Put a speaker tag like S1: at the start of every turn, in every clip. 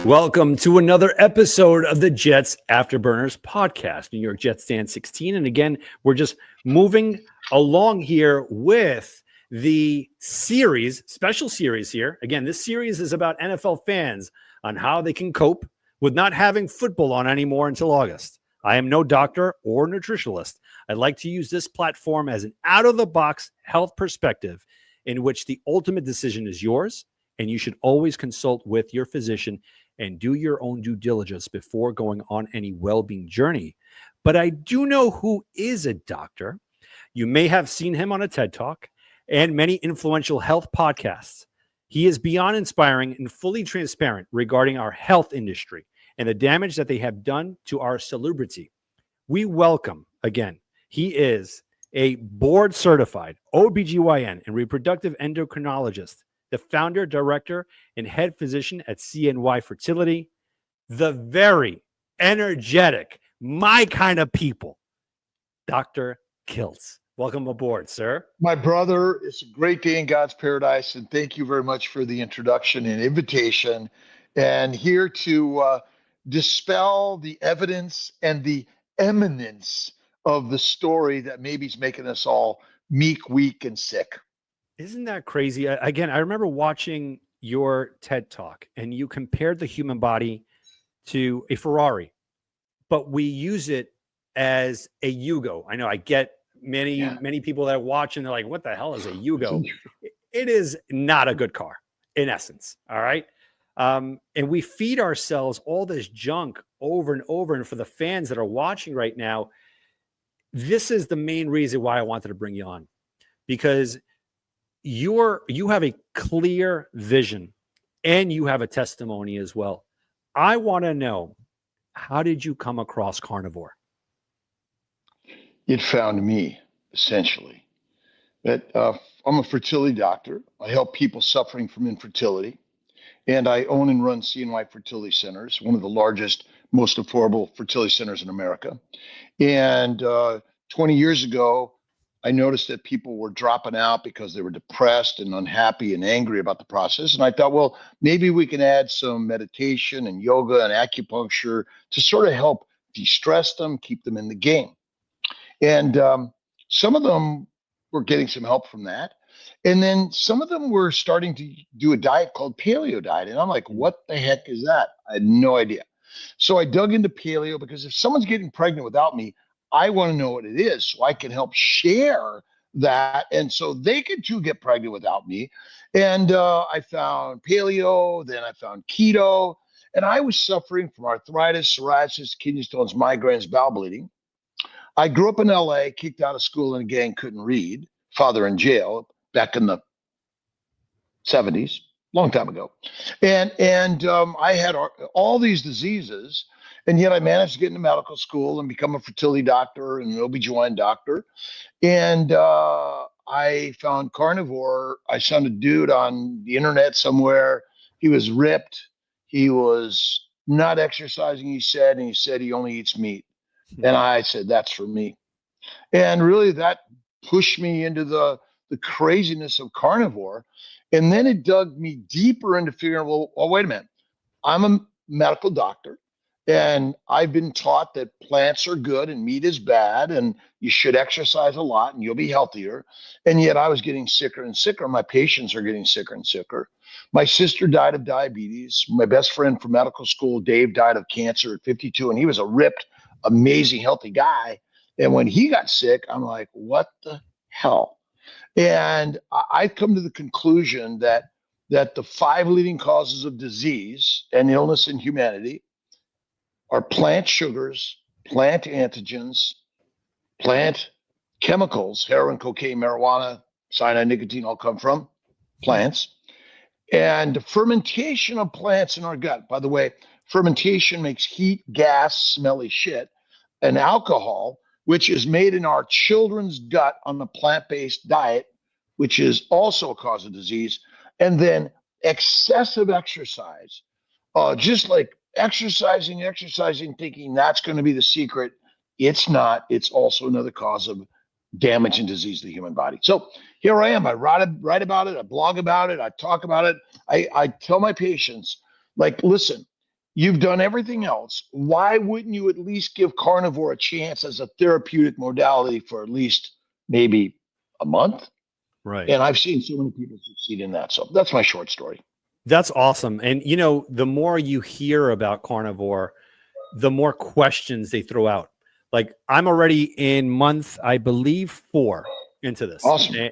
S1: Welcome to another episode of the Jets Afterburners podcast, New York Jets Stand 16. And again, we're just moving along here with the series, special series here. Again, this series is about NFL fans on how they can cope with not having football on anymore until August. I am no doctor or nutritionalist. I'd like to use this platform as an out-of-the-box health perspective in which the ultimate decision is yours, and you should always consult with your physician and do your own due diligence before going on any well-being journey. But I do know who is a doctor. You may have seen him on a TED Talk and many influential health podcasts. He is beyond inspiring and fully transparent regarding our health industry and the damage that they have done to our celebrity. We welcome, again, he is a board-certified OBGYN and reproductive endocrinologist, the founder, director, and head physician at CNY Fertility, the very energetic, my kind of people, Dr. Kiltz. Welcome aboard, sir.
S2: My brother, it's a great day in God's paradise, and thank you very much for the introduction and invitation. And here to dispel the evidence and the eminence of the story that maybe is making us all meek, weak, and sick.
S1: Isn't that crazy? Again, I remember watching your TED Talk, and you compared the human body to a Ferrari, but we use it as a Yugo. I know I get many people that watch and they're like, what the hell is a Yugo? It is not a good car in essence. All right. And we feed ourselves all this junk over and over. And for the fans that are watching right now, this is the main reason why I wanted to bring you on, because you have a clear vision and you have a testimony as well. I want to know, how did you come across carnivore?
S2: It found me, essentially. I'm a fertility doctor. I help people suffering from infertility. And I own and run CNY Fertility Centers, one of the largest, most affordable fertility centers in America. And 20 years ago, I noticed that people were dropping out because they were depressed and unhappy and angry about the process. And I thought, well, maybe we can add some meditation and yoga and acupuncture to sort of help de-stress them, keep them in the game. And some of them were getting some help from that. And then some of them were starting to do a diet called paleo diet. And I'm like, what the heck is that? I had no idea. So I dug into paleo because if someone's getting pregnant without me, I want to know what it is so I can help share that. And so they could too get pregnant without me. And I found paleo, then I found keto, and I was suffering from arthritis, psoriasis, kidney stones, migraines, bowel bleeding. I grew up in LA, kicked out of school in a gang, couldn't read, father in jail back in the 70s, long time ago. And I had all these diseases. And yet I managed to get into medical school and become a fertility doctor and an OBGYN doctor. And I found carnivore. I found a dude on the internet somewhere. He was ripped. He was not exercising, he said, and he said he only eats meat. And I said, that's for me. And really that pushed me into the craziness of carnivore. And then it dug me deeper into figuring, well, wait a minute. I'm a medical doctor. And I've been taught that plants are good and meat is bad, and you should exercise a lot and you'll be healthier. And yet I was getting sicker and sicker. My patients are getting sicker and sicker. My sister died of diabetes. My best friend from medical school, Dave, died of cancer at 52, and he was a ripped, amazing, healthy guy. And when he got sick, I'm like, what the hell? And I've come to the conclusion that the 5 leading causes of disease and illness in humanity are plant sugars, plant antigens, plant chemicals, heroin, cocaine, marijuana, cyanide, nicotine, all come from plants. And fermentation of plants in our gut. By the way, fermentation makes heat, gas, smelly shit, and alcohol, which is made in our children's gut on the plant-based diet, which is also a cause of disease. And then excessive exercise, just like exercising, thinking that's going to be the secret. It's not. It's also another cause of damage and disease to the human body. So here I am. I write about it. I blog about it. I talk about it. I tell my patients, like, listen, You've done everything else. Why wouldn't you at least give carnivore a chance as a therapeutic modality for at least maybe a month?
S1: Right.
S2: And I've seen so many people succeed in that. So that's my short story.
S1: That's awesome. And you know, the more you hear about carnivore, the more questions they throw out. Like I'm already in month, I believe, 4 into this.
S2: Awesome.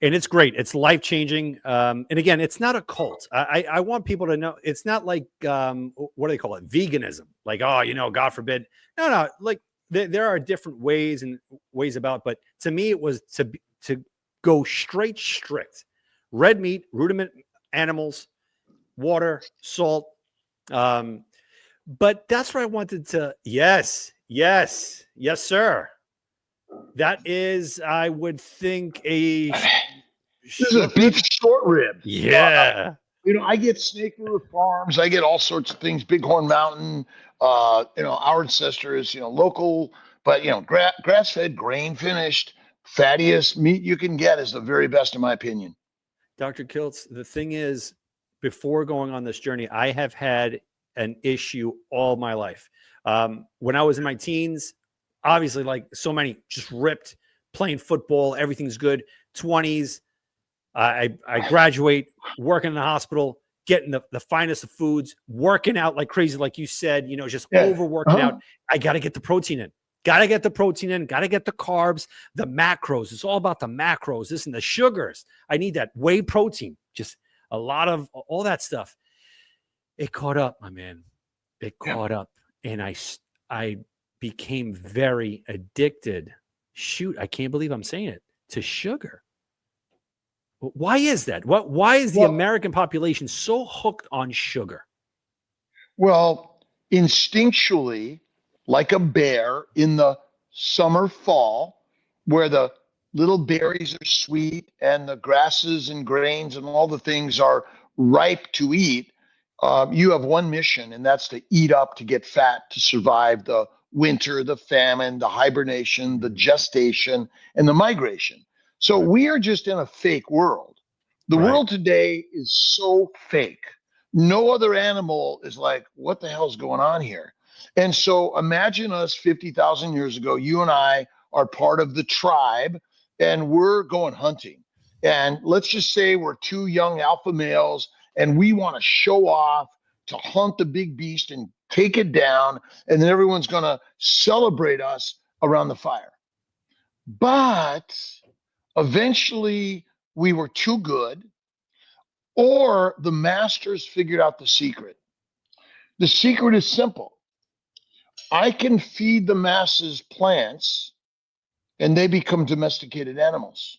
S1: And it's great. It's life changing. And again, it's not a cult. I want people to know it's not like what do they call it? Veganism. Like, oh, you know, God forbid. No. Like there are different ways and ways about. But to me, it was to go strict, red meat, rudiment animals, water, salt. But that's where I wanted to. Yes, sir. That is, I would think,
S2: This is a beef short rib.
S1: Yeah.
S2: You know, I get Snake River Farms. I get all sorts of things. Bighorn Mountain. You know, our ancestors. You know, local, but you know, grass-fed, grain-finished, fattiest meat you can get is the very best, in my opinion.
S1: Dr. Kiltz, the thing is, before going on this journey, I have had an issue all my life. When I was in my teens, obviously, like so many, just ripped, playing football, everything's good. 20s, I graduate, working in the hospital, getting the finest of foods, working out like crazy, like you said, you know, just overworking out. I got to get the protein in. Got to get the protein in. Got to get the carbs, the macros. It's all about the macros. This and the sugars. I need that whey protein. Just a lot of all that stuff. It caught up, my man. It caught up, and I became very addicted. Shoot, I can't believe I'm saying it, to sugar. Why is that? Why is the American population so hooked on sugar?
S2: Well, instinctually, like a bear in the summer, fall, where the little berries are sweet and the grasses and grains and all the things are ripe to eat, you have one mission, and that's to eat up, to get fat, to survive the winter, the famine, the hibernation, the gestation, and the migration. So we are just in a fake world. The world today is so fake. No other animal is like, what the hell's going on here? And so imagine us 50,000 years ago, you and I are part of the tribe, and we're going hunting. And let's just say we're 2 young alpha males, and we want to show off to hunt the big beast and take it down. And then everyone's going to celebrate us around the fire. But eventually we were too good, or the masters figured out the secret. The secret is simple. I can feed the masses plants, and they become domesticated animals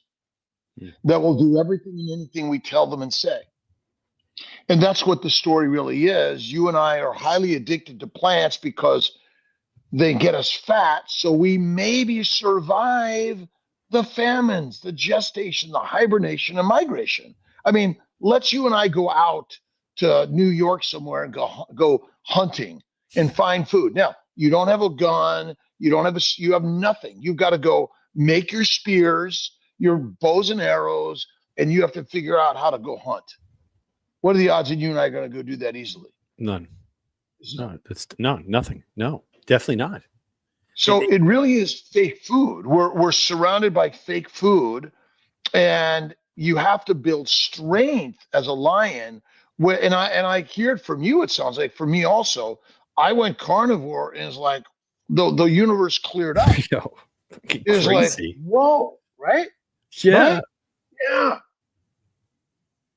S2: that will do everything and anything we tell them and say. And that's what the story really is. You and I are highly addicted to plants because they get us fat, so we maybe survive the famines, the gestation, the hibernation, and migration. I mean, let's you and I go out to New York somewhere and go hunting and find food. Now, you don't have a gun, you have nothing. You've got to go make your spears, your bows and arrows, and you have to figure out how to go hunt. What are the odds that you and I are going to go do that easily?
S1: None. Nothing. No, definitely not.
S2: So it really is fake food. We're surrounded by fake food, and you have to build strength as a lion. And I hear it from you. It sounds like for me also. I went carnivore, and it's like the universe cleared up.
S1: Yo,
S2: it's
S1: crazy.
S2: Like, whoa, right?
S1: Yeah.
S2: Right? Yeah.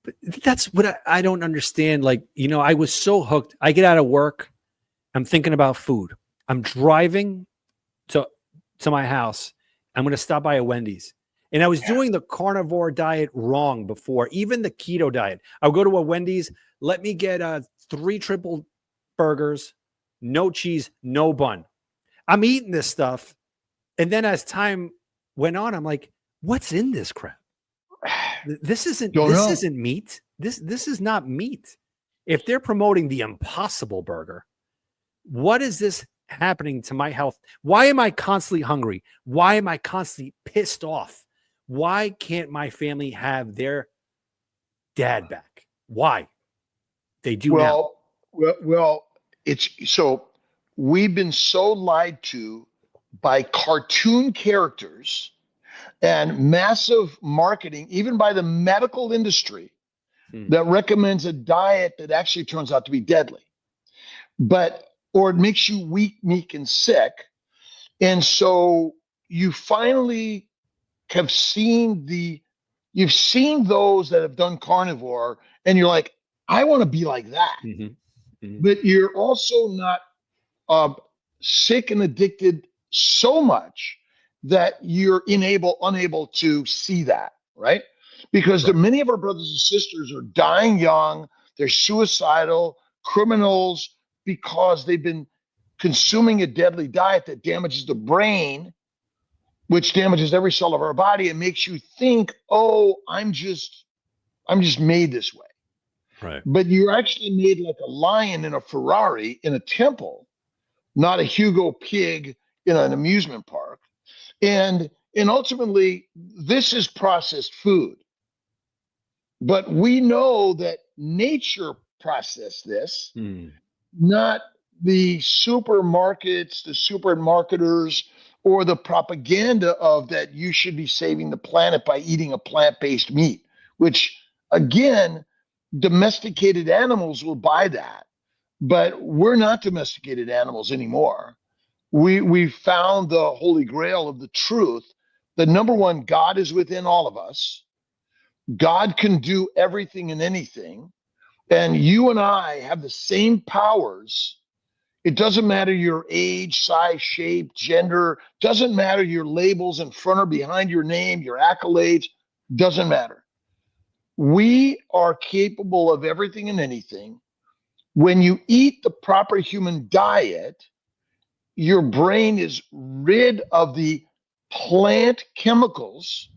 S1: But that's what I don't understand. Like, you know, I was so hooked. I get out of work. I'm thinking about food. I'm driving to my house. I'm going to stop by a Wendy's. And I was doing the carnivore diet wrong before, even the keto diet. I would go to a Wendy's. Let me get 3 triple burgers, no cheese, no bun. I'm eating this stuff. And then as time went on, I'm like, what's in this crap? This isn't meat. This is not meat. If they're promoting the Impossible Burger, what is this happening to my health? Why am I constantly hungry? Why am I constantly pissed off? Why can't my family have their dad back? Why? They do now.
S2: Well, so we've been so lied to by cartoon characters and massive marketing, even by the medical industry, that recommends a diet that actually turns out to be deadly, or it makes you weak, meek, and sick. And so you finally have you've seen those that have done carnivore, and you're like, I want to be like that. But you're also not sick and addicted so much that you're unable to see that, right? Because many of our brothers and sisters are dying young, they're suicidal, criminals, because they've been consuming a deadly diet that damages the brain, which damages every cell of our body and makes you think, oh, I'm just made this way.
S1: Right.
S2: But you're actually made like a lion in a Ferrari in a temple, not a Hugo pig in an amusement park. And ultimately, this is processed food. But we know that nature processed this, not the supermarkets, the supermarketers, or the propaganda of that you should be saving the planet by eating a plant-based meat, which, again, domesticated animals will buy that. But we're not domesticated animals anymore. We found the holy grail of the truth. The number one, God is within all of us. God can do everything and anything. And you and I have the same powers. It doesn't matter your age, size, shape, gender, doesn't matter your labels in front or behind your name, your accolades, doesn't matter. We are capable of everything and anything. When you eat the proper human diet, your brain is rid of the plant chemicals,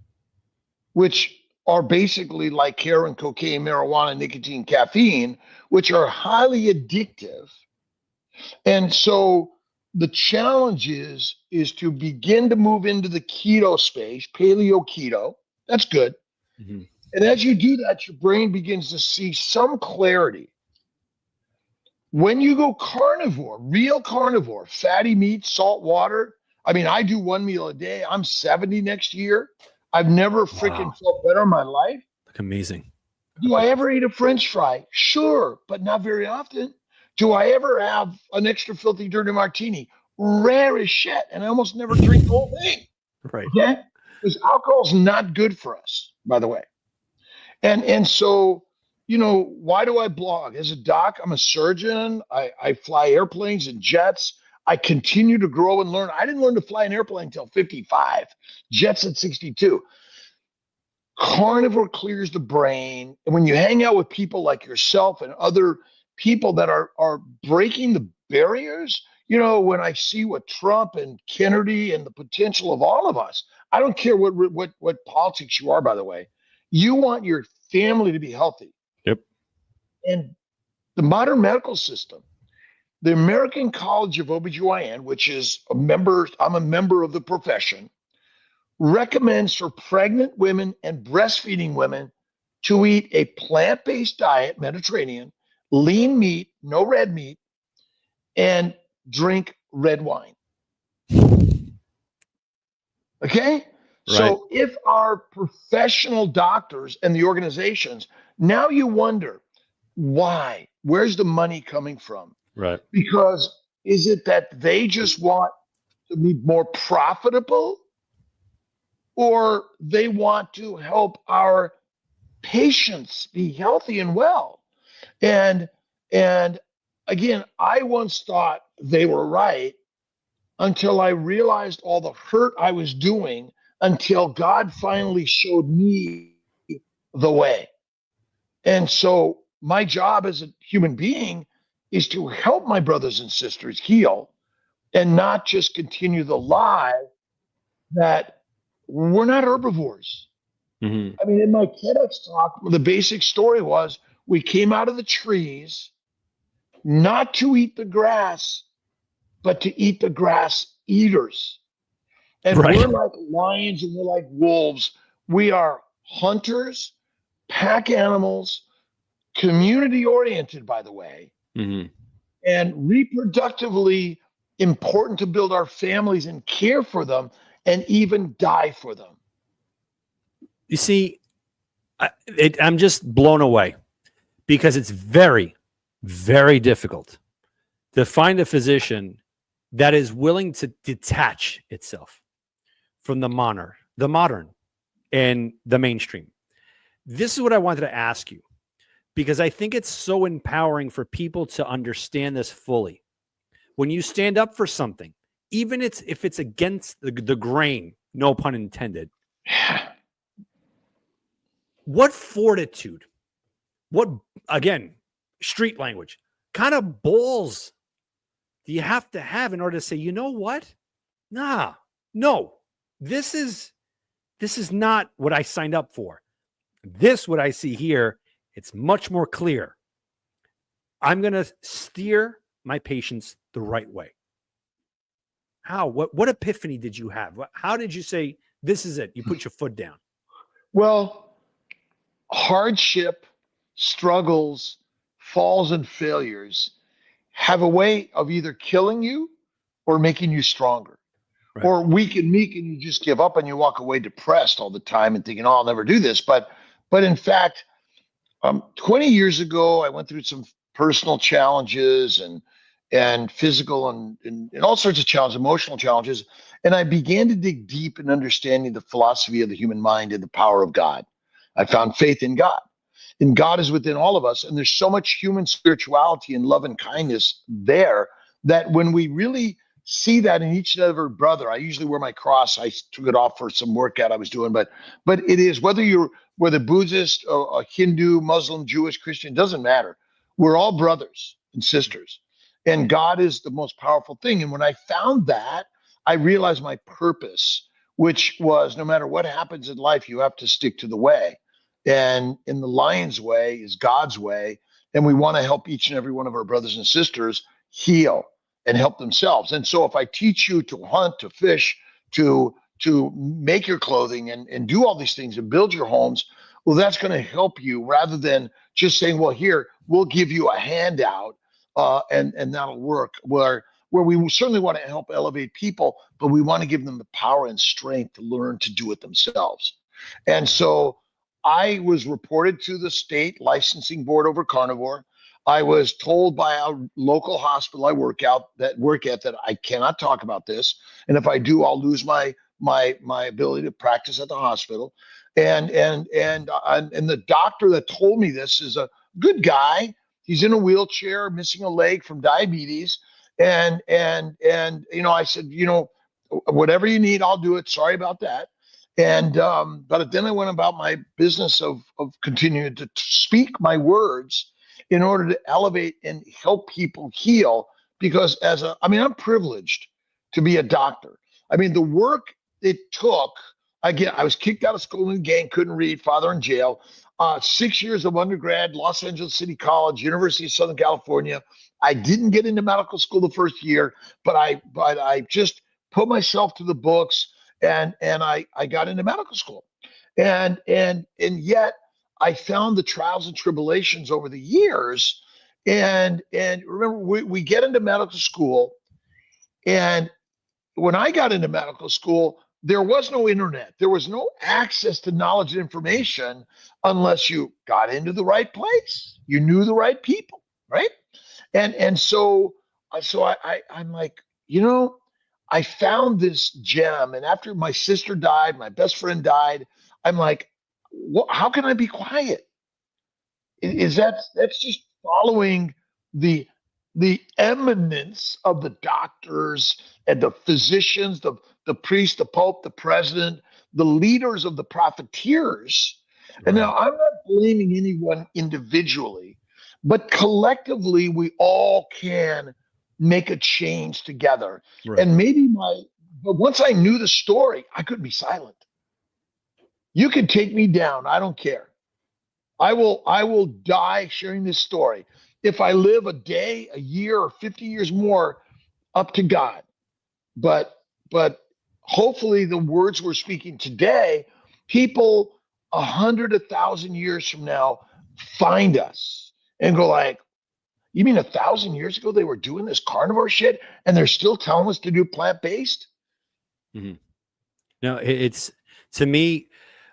S2: which are basically like heroin, cocaine, marijuana, nicotine, caffeine, which are highly addictive. And so the challenge is to begin to move into the keto space, paleo keto. That's good. And as you do that, your brain begins to see some clarity. When you go carnivore, real carnivore, fatty meat, salt water. I mean, I do one meal a day. I'm 70 next year. I've never freaking felt better in my life.
S1: Amazing.
S2: Do I ever eat a French fry? Sure, but not very often. Do I ever have an extra filthy dirty martini? Rare as shit. And I almost never drink the whole thing.
S1: Right.
S2: Okay? Because alcohol's not good for us, by the way. And so, why do I blog? As a doc, I'm a surgeon. I fly airplanes and jets. I continue to grow and learn. I didn't learn to fly an airplane until 55, jets at 62. Carnivore clears the brain. And when you hang out with people like yourself and other people that are breaking the barriers, when I see what Trump and Kennedy and the potential of all of us, I don't care what politics you are, by the way, you want your family to be healthy.
S1: Yep.
S2: And the modern medical system, the American College of OBGYN, which is I'm a member of the profession, recommends for pregnant women and breastfeeding women to eat a plant-based diet, Mediterranean, lean meat, no red meat, and drink red wine. Okay? Right. So if our professional doctors and the organizations, now you wonder, why? Where's the money coming from?
S1: Right.
S2: Because is it that they just want to be more profitable, or they want to help our patients be healthy and well? And again, I once thought they were right until I realized all the hurt I was doing, until God finally showed me the way. And so my job as a human being is to help my brothers and sisters heal, and not just continue the lie that we're not herbivores. I mean, in my TEDx talk, the basic story was we came out of the trees not to eat the grass, but to eat the grass eaters. And we're like lions and we're like wolves. We are hunters, pack animals, community oriented, by the way. and reproductively important to build our families and care for them and even die for them.
S1: You see, I'm just blown away because it's very, very difficult to find a physician that is willing to detach itself from the modern and the mainstream. This is what I wanted to ask you, because I think it's so empowering for people to understand this fully. When you stand up for something, even if it's against the grain, no pun intended, what fortitude, what, again, street language, kind of balls do you have to have in order to say, you know what? No, this is not what I signed up for. What I see here, it's much more clear. I'm going to steer my patients the right way. How? What epiphany did you have? How did you say, this is it? You put your foot down.
S2: Well, hardship, struggles, falls, and failures have a way of either killing you or making you stronger. Right. Or weak and meek, and you just give up and you walk away depressed all the time and thinking, oh, I'll never do this. But in fact, 20 years ago, I went through some personal challenges and physical and all sorts of challenges, emotional challenges. And I began to dig deep in understanding the philosophy of the human mind and the power of God. I found faith in God. And God is within all of us. And there's so much human spirituality and love and kindness there that when we really see that in each and every brother, I usually wear my cross. I took it off for some workout I was doing, but it is whether Buddhist, or Hindu, Muslim, Jewish, Christian, doesn't matter. We're all brothers and sisters, and God is the most powerful thing. And when I found that, I realized my purpose, which was no matter what happens in life, you have to stick to the way. And in the lion's way is God's way. And we want to help each and every one of our brothers and sisters heal and help themselves. And so if I teach you to hunt, to fish, to make your clothing and do all these things and build your homes, well, that's going to help you rather than just saying, well, here, we'll give you a handout and that'll work. Where we certainly want to help elevate people, but we want to give them the power and strength to learn to do it themselves. And so I was reported to the state licensing board over carnivore. I was told by a local hospital I work at that I cannot talk about this, and if I do, I'll lose my ability to practice at the hospital. And the doctor that told me this is a good guy. He's in a wheelchair, missing a leg from diabetes. And I said, whatever you need, I'll do it. Sorry about that. And but then I went about my business of continuing to speak my words in order to elevate and help people heal. Because I'm privileged to be a doctor. I mean, the work it took, again, I was kicked out of school in the gang, couldn't read, father in jail, 6 years of undergrad, Los Angeles City College, University of Southern California. I didn't get into medical school the first year, but I just put myself to the books and I got into medical school. And yet I found the trials and tribulations over the years. And remember, we get into medical school, and when I got into medical school, there was no internet. There was no access to knowledge and information unless you got into the right place. You knew the right people, right? And so I'm like, I found this gem. And after my sister died, my best friend died, I'm like, how can I be quiet? That's just following the eminence of the doctors and the physicians, the priest, the pope, the president, the leaders of the profiteers. Right. And now I'm not blaming anyone individually, but collectively we all can make a change together. Right. And but once I knew the story, I couldn't be silent. You can take me down. I don't care. I will die sharing this story. If I live a day, a year, or 50 years more, up to God. But hopefully the words we're speaking today, people 100, 1,000 years from now find us and go like, You mean 1,000 years ago they were doing this carnivore shit and they're still telling us to do plant-based?
S1: Mhm. No, it's to me,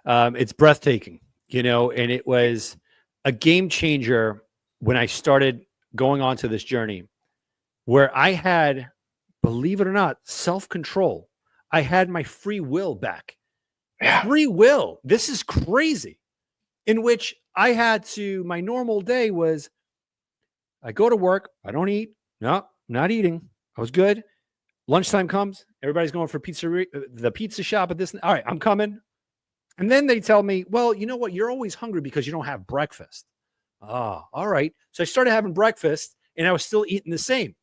S1: it's breathtaking, and it was a game changer when I started going on to this journey where I had, believe it or not, self-control. I had my free will back.
S2: Yeah.
S1: Free will. This is crazy. In which I had to, my normal day was I go to work, I don't eat. No, not eating. I was good. Lunchtime comes, everybody's going for the pizza shop at this. All right, I'm coming. And then they tell me, well, you know what? You're always hungry because you don't have breakfast. Oh, all right. So I started having breakfast and I was still eating the same.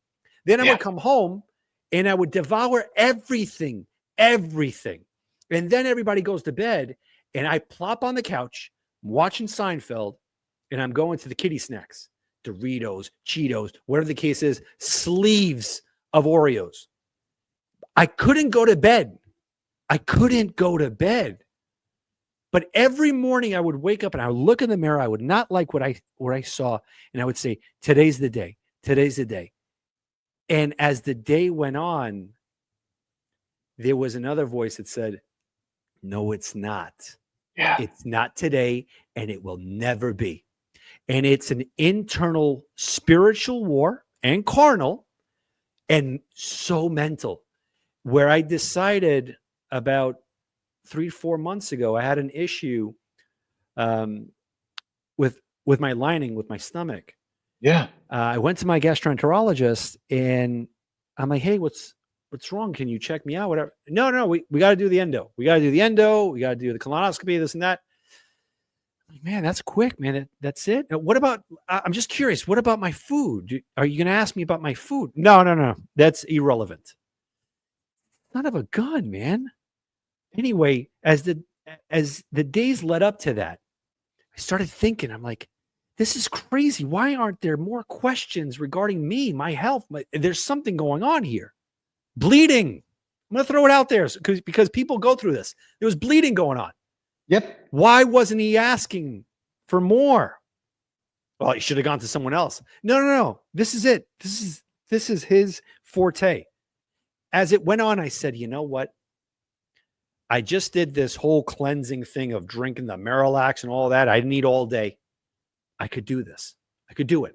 S1: Then I
S2: Yeah.
S1: would come home and I would devour everything, everything. And then everybody goes to bed and I plop on the couch, watching Seinfeld, and I'm going to the kiddie snacks, Doritos, Cheetos, whatever the case is, sleeves of Oreos. I couldn't go to bed. I couldn't go to bed. But every morning I would wake up and I would look in the mirror. I would not like what I saw. And I would say, today's the day. Today's the day. And as the day went on, there was another voice that said, no, it's not.
S2: Yeah.
S1: It's not today, and it will never be. And it's an internal spiritual war and carnal and so mental, where I decided about 3-4 months ago, I had an issue with my lining, with my stomach.
S2: Yeah.
S1: I went to my gastroenterologist and I'm like, hey, what's wrong? Can you check me out? Whatever. No, we got to do the endo. We got to do the endo. We got to do the colonoscopy, this and that. I'm like, man, that's quick, man. That's it. Now, what about, I'm just curious, what about my food? Are you going to ask me about my food? No. That's irrelevant. Son of a gun, man. Anyway, as the days led up to that, I started thinking, I'm like, this is crazy. Why aren't there more questions regarding me, my health? There's something going on here. Bleeding. I'm going to throw it out there because people go through this. There was bleeding going on.
S2: Yep.
S1: Why wasn't he asking for more? Well, he should have gone to someone else. No. This is it. This is his forte. As it went on, I said, you know what? I just did this whole cleansing thing of drinking the Marilax and all that. I didn't eat all day. I could do this. I could do it.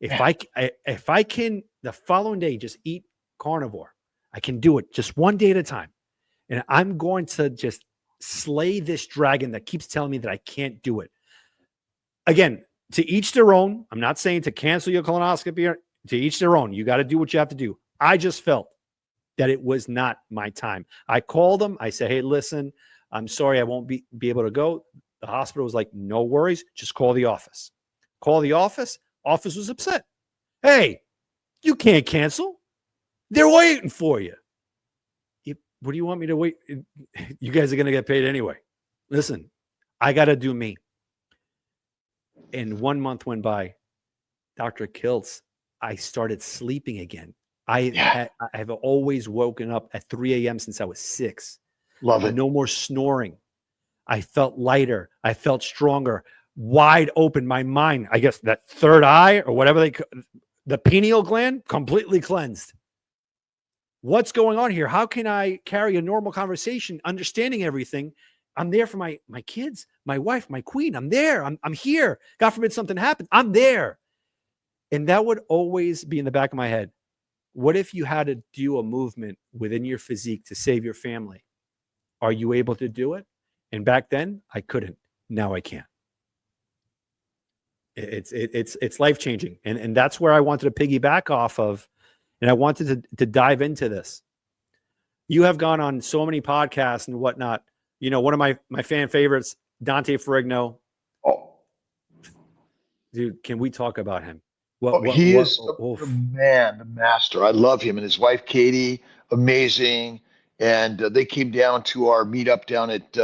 S1: If I can the following day just eat carnivore, I can do it just one day at a time. And I'm going to just slay this dragon that keeps telling me that I can't do it. Again, to each their own. I'm not saying to cancel your colonoscopy, or to each their own. You got to do what you have to do. I just felt that it was not my time. I called them. I said, hey, listen, I'm sorry, I won't be able to go. The hospital was like, no worries. Just call the office. Call the office. Office was upset. Hey, you can't cancel. They're waiting for you. What do you want me to wait? You guys are going to get paid anyway. Listen, I got to do me. And 1 month went by. Dr. Kiltz, I started sleeping again. I've always woken up at 3 a.m. since I was 6.
S2: Love it.
S1: No more snoring. I felt lighter. I felt stronger, wide open. My mind, I guess that third eye or whatever the pineal gland, completely cleansed. What's going on here? How can I carry a normal conversation, understanding everything? I'm there for my kids, my wife, my queen. I'm there. I'm here. God forbid something happens. I'm there. And that would always be in the back of my head. What if you had to do a movement within your physique to save your family? Are you able to do it? And back then I couldn't. Now I can. It's life-changing. And that's where I wanted to piggyback off of. And I wanted to dive into this. You have gone on so many podcasts and whatnot. You know, one of my fan favorites, Dante Ferrigno.
S2: Oh,
S1: dude, can we talk about him?
S2: He is the man, the master. I love him and his wife Katie, amazing. And they came down to our meetup down at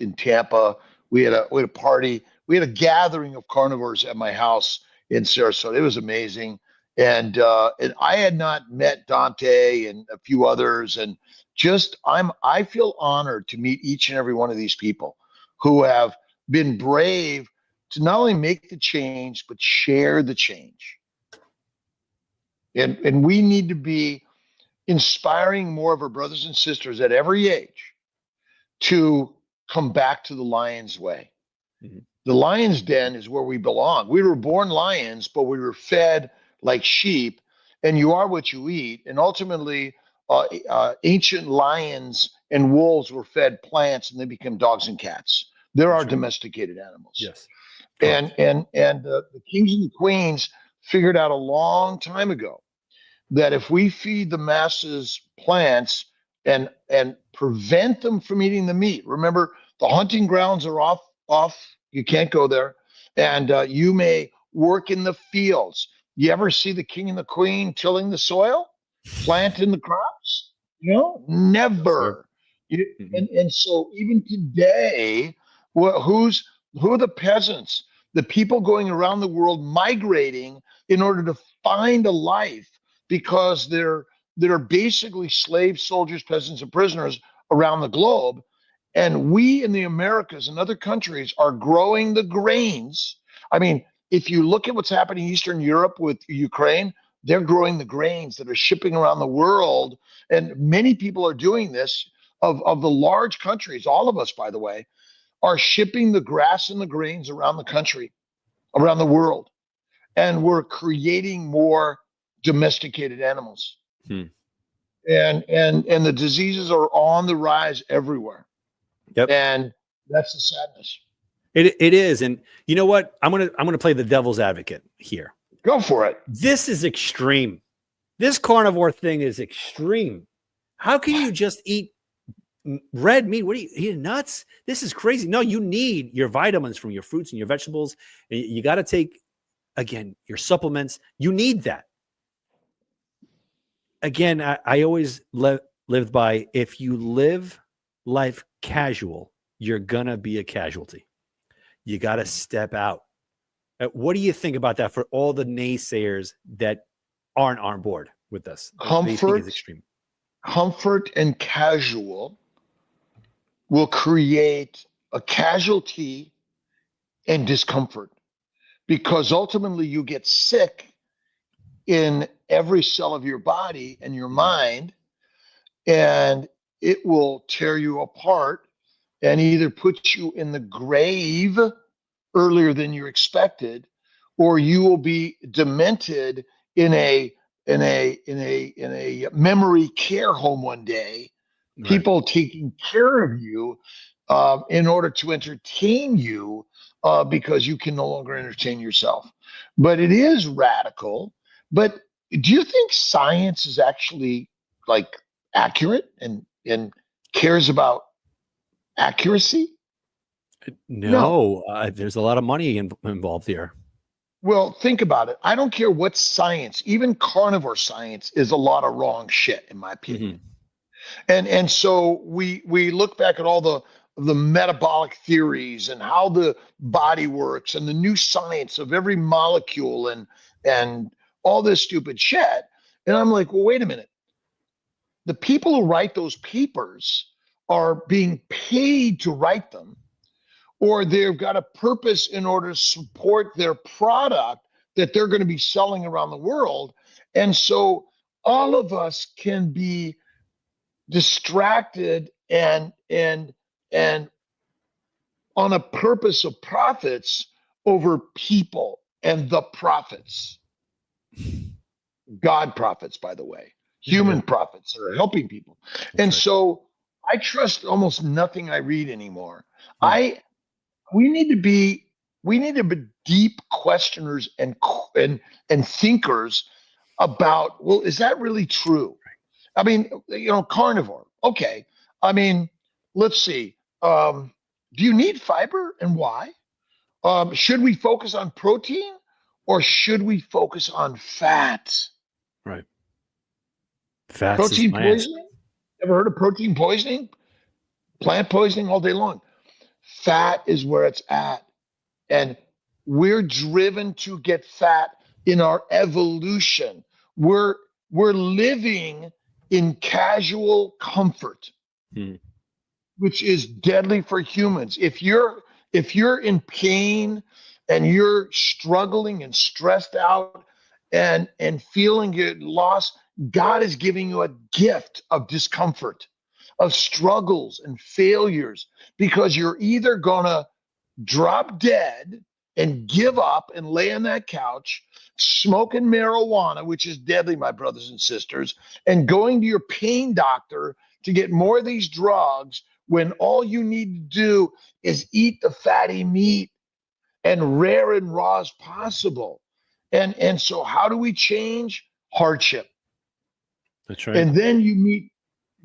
S2: in Tampa. We had a party. We had a gathering of carnivores at my house in Sarasota. It was amazing. And I had not met Dante and a few others, and I feel honored to meet each and every one of these people who have been brave to not only make the change but share the change. And we need to be inspiring more of our brothers and sisters at every age to come back to the lion's way.
S1: Mhm.
S2: The lion's den is where we belong. We were born lions, but we were fed like sheep, and you are what you eat. And ultimately, ancient lions and wolves were fed plants, and they became dogs and cats. There are
S1: That's right.
S2: domesticated animals.
S1: Yes.
S2: And the kings and the queens figured out a long time ago that if we feed the masses plants and prevent them from eating the meat, remember the hunting grounds are off. You can't go there, and you may work in the fields. You ever see the king and the queen tilling the soil, planting the crops?
S1: Sir.
S2: Never.
S1: Mhm.
S2: And so even today, who are the peasants? The people going around the world migrating in order to find a life because they're basically slaves, soldiers, peasants, and prisoners around the globe. And we in the Americas and other countries are growing the grains. I mean, if you look at what's happening in Eastern Europe with Ukraine, they're growing the grains that are shipping around the world. And many people are doing this of the large countries, all of us, by the way, are shipping the grass and the grains around the country, around the world. And we're creating more domesticated animals.
S1: Hmm.
S2: And the diseases are on the rise everywhere.
S1: Yep.
S2: And that's the sadness.
S1: It is. And you know what? I'm gonna play the devil's advocate here.
S2: Go for it.
S1: This is extreme. This carnivore thing is extreme. How can you just eat red meat? What are you eating? Nuts? This is crazy. No, you need your vitamins from your fruits and your vegetables. You got to take, again, your supplements. You need that. Again, I always lived by, if you live life casual, you're gonna be a casualty. You got to step out. What do you think about that for all the naysayers that aren't on board with this? They think it's extreme.
S2: Comfort and casual will create a casualty and discomfort because ultimately you get sick in every cell of your body and your mind, and it will tear you apart and either put you in the grave earlier than you expected, or you will be demented in a memory care home one day.
S1: Right.
S2: People taking care of you in order to entertain you because you can no longer entertain yourself. But it is radical. But do you think science is actually like accurate and cares about accuracy? No.
S1: No, there's a lot of money involved here.
S2: Well, think about it. I don't care what science, even carnivore science is a lot of wrong shit, in my opinion.
S1: Mhm.
S2: And so we look back at all the metabolic theories and how the body works and the new science of every molecule and all this stupid shit. And I'm like, well, wait a minute. The people who write those papers are being paid to write them, or they've got a purpose in order to support their product that they're going to be selling around the world. And so all of us can be distracted and on a purpose of profits over people and the profits. God profits, by the way, human profits that are helping people. And so I trust almost nothing I read anymore. I we need to be deep questioners and thinkers about, well, is that really true? I mean, carnivore. Okay. I mean, let's see. Do you need fiber and why? Should we focus on protein or should we focus on fat?
S1: Right. Fats is
S2: Protein
S1: my answer.
S2: poisoning? Ever heard of protein poisoning? Plant poisoning all day long. Fat is where it's at. And we're driven to get fat in our evolution. We're living in casual comfort, which is deadly for humans. If you're in pain and you're struggling and stressed out and feeling it lost, God is giving you a gift of discomfort, of struggles and failures, because you're either going to drop dead and give up and lay on that couch, smoking marijuana, which is deadly, my brothers and sisters, and going to your pain doctor to get more of these drugs when all you need to do is eat the fatty meat and rare and raw as possible. And so how do we change? Hardship.
S1: That's right.
S2: And then you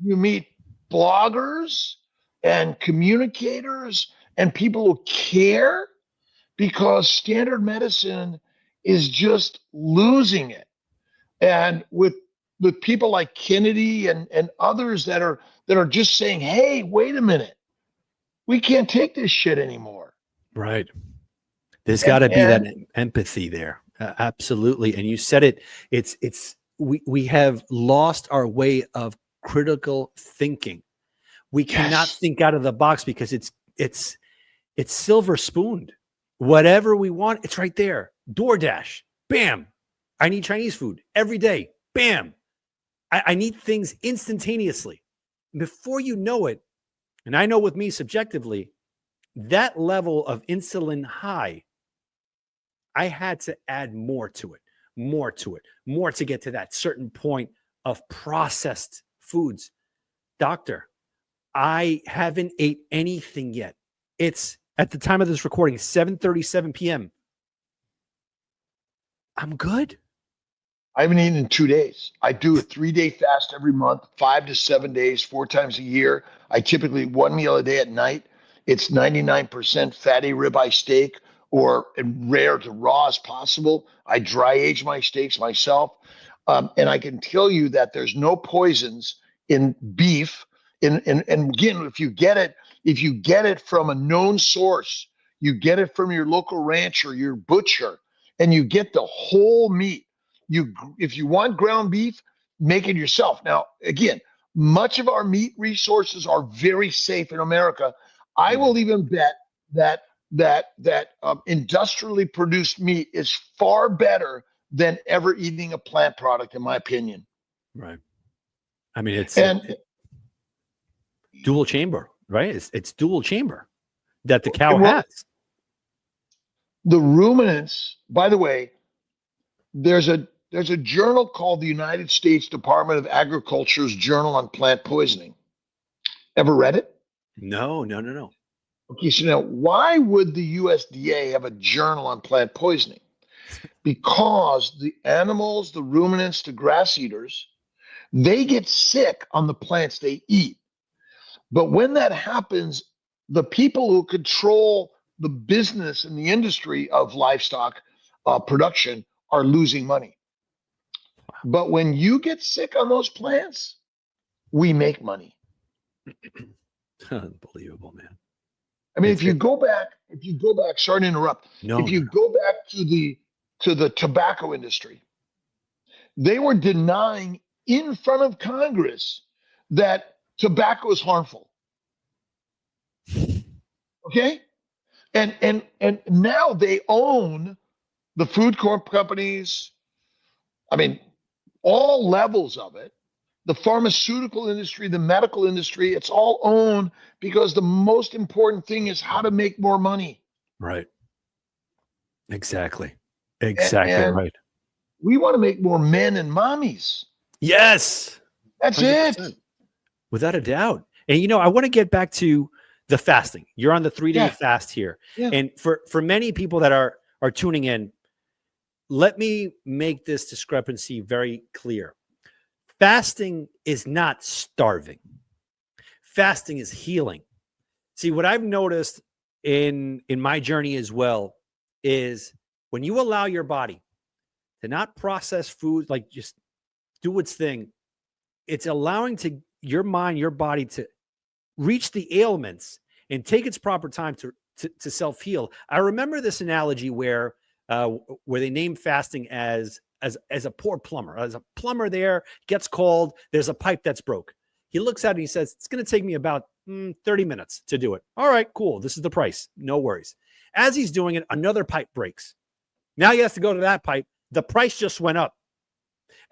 S2: meet bloggers and communicators and people who care, because standard medicine is just losing it. And with people like Kennedy and others that are just saying, hey, wait a minute, we can't take this shit anymore.
S1: Right. There's got to be that empathy there. Absolutely. And you said it, we have lost our way of critical thinking. We cannot think out of the box because it's silver spooned. Whatever we want, it's right there. DoorDash, bam. I need Chinese food every day. Bam. I need things instantaneously. Before you know it, and I know with me subjectively, that level of insulin high, I had to add more to it, more to get to that certain point of processed foods. Doctor, I haven't ate anything yet. It's at the time of this recording, 7:37 p.m. I'm good.
S2: I haven't eaten in 2 days. I do a 3-day fast every month, 5 to 7 days, 4 times a year. I typically eat 1 meal a day at night. It's 99% fatty ribeye steak, or rare to raw as possible. I dry age my steaks myself. And I can tell you that there's no poisons in beef. And again, if you get it from a known source, you get it from your local rancher, your butcher, and you get the whole meat. If you want ground beef, make it yourself. Now, again, much of our meat resources are very safe in America. I will even bet that industrially produced meat is far better than ever eating a plant product, in my opinion.
S1: Right. I mean, it's dual chamber, right? It's dual chamber that the cow has.
S2: The ruminants, by the way, there's a journal called the United States Department of Agriculture's Journal on Plant Poisoning. Ever read it?
S1: No.
S2: Okay, so now why would the USDA have a journal on plant poisoning? Because the animals, the ruminants, the grass eaters, they get sick on the plants they eat. But when that happens, the people who control the business and the industry of livestock production are losing money. But when you get sick on those plants, we make money.
S1: Unbelievable, man.
S2: I mean, if you go back, sorry to interrupt.
S1: No.
S2: If you go back to the tobacco industry, they were denying in front of Congress that tobacco is harmful. Okay? And now they own the food companies. I mean, all levels of it. The pharmaceutical industry, the medical industry, it's all owned because the most important thing is how to make more money.
S1: Right. Exactly. And right.
S2: We want to make more men and mommies.
S1: Yes.
S2: That's 100%. It.
S1: Without a doubt. And, I want to get back to the fasting. You're on the 3-day fast here. Yeah. And for many people that are tuning in, let me make this discrepancy very clear. Fasting is not starving. Fasting is healing. See, what I've noticed in my journey as well is when you allow your body to not process food, like just do its thing, it's allowing your mind, your body to reach the ailments and take its proper time to self-heal. I remember this analogy where they name fasting as a poor plumber. As a plumber there gets called, there's a pipe that's broke. He looks at it and he says, it's going to take me about 30 minutes to do it. All right, cool. This is the price. No worries. As he's doing it, another pipe breaks. Now he has to go to that pipe, The price just went up.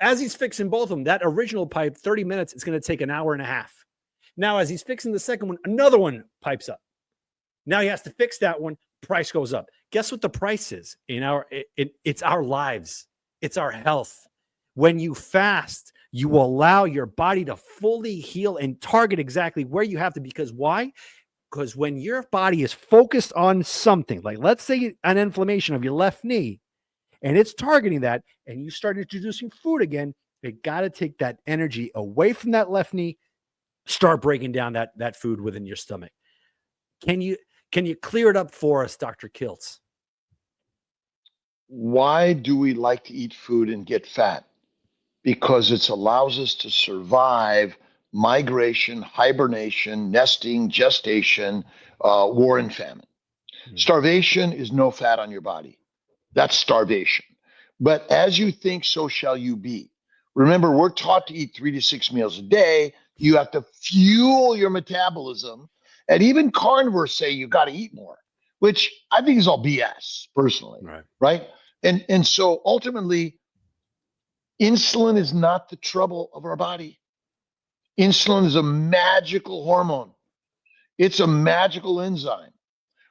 S1: As he's fixing both of them, that original pipe, 30 minutes, it's going to take an hour and a half. Now, as he's fixing the second one, another one pipes up. Now he has to fix that one. Price goes up. Guess what the price is? It's our lives. It's our health. When you fast, you allow your body to fully heal and target exactly where you have to. Because why? Because when your body is focused on something, like let's say an inflammation of your left knee, and it's targeting that, and you start introducing food again, it got to take that energy away from that left knee, start breaking down that food within your stomach. Can you clear it up for us, Dr. Kiltz?
S2: Why do we like to eat food and get fat? Because it allows us to survive migration, hibernation, nesting, gestation, war and famine. Starvation is no fat on your body. That's starvation. But as you think, so shall you be. Remember, we're taught to eat 3 to 6 meals a day. You have to fuel your metabolism. And even carnivores say you got to eat more, which I think is all BS, personally. Right? And so ultimately, insulin is not the trouble of our body. Insulin is a magical hormone. It's a magical enzyme.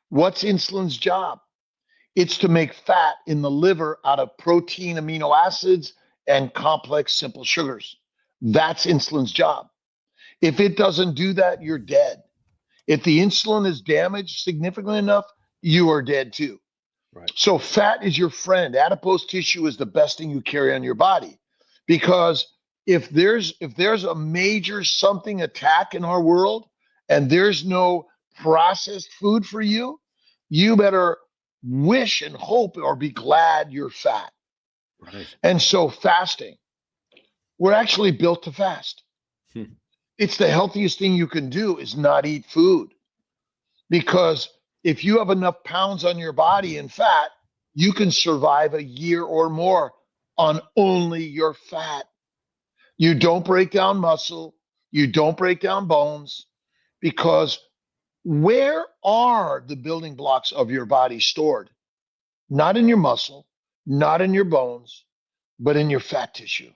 S2: What's insulin's job? It's to make fat in the liver out of protein, amino acids, and complex simple sugars. That's insulin's job. If it doesn't do that, you're dead. If the insulin is damaged significantly enough, you are dead too.
S1: Right.
S2: So fat is your friend. Adipose tissue is the best thing you carry on your body, because if there's a major something attack in our world and there's no processed food for you, you better wish and hope or be glad you're fat.
S1: Right.
S2: And so fasting, we're actually built to fast. It's the healthiest thing you can do is not eat food, because if you have enough pounds on your body and fat, you can survive a year or more on only your fat. You don't break down muscle. You don't break down bones, because where are the building blocks of your body stored? Not in your muscle, not in your bones, but in your fat tissue.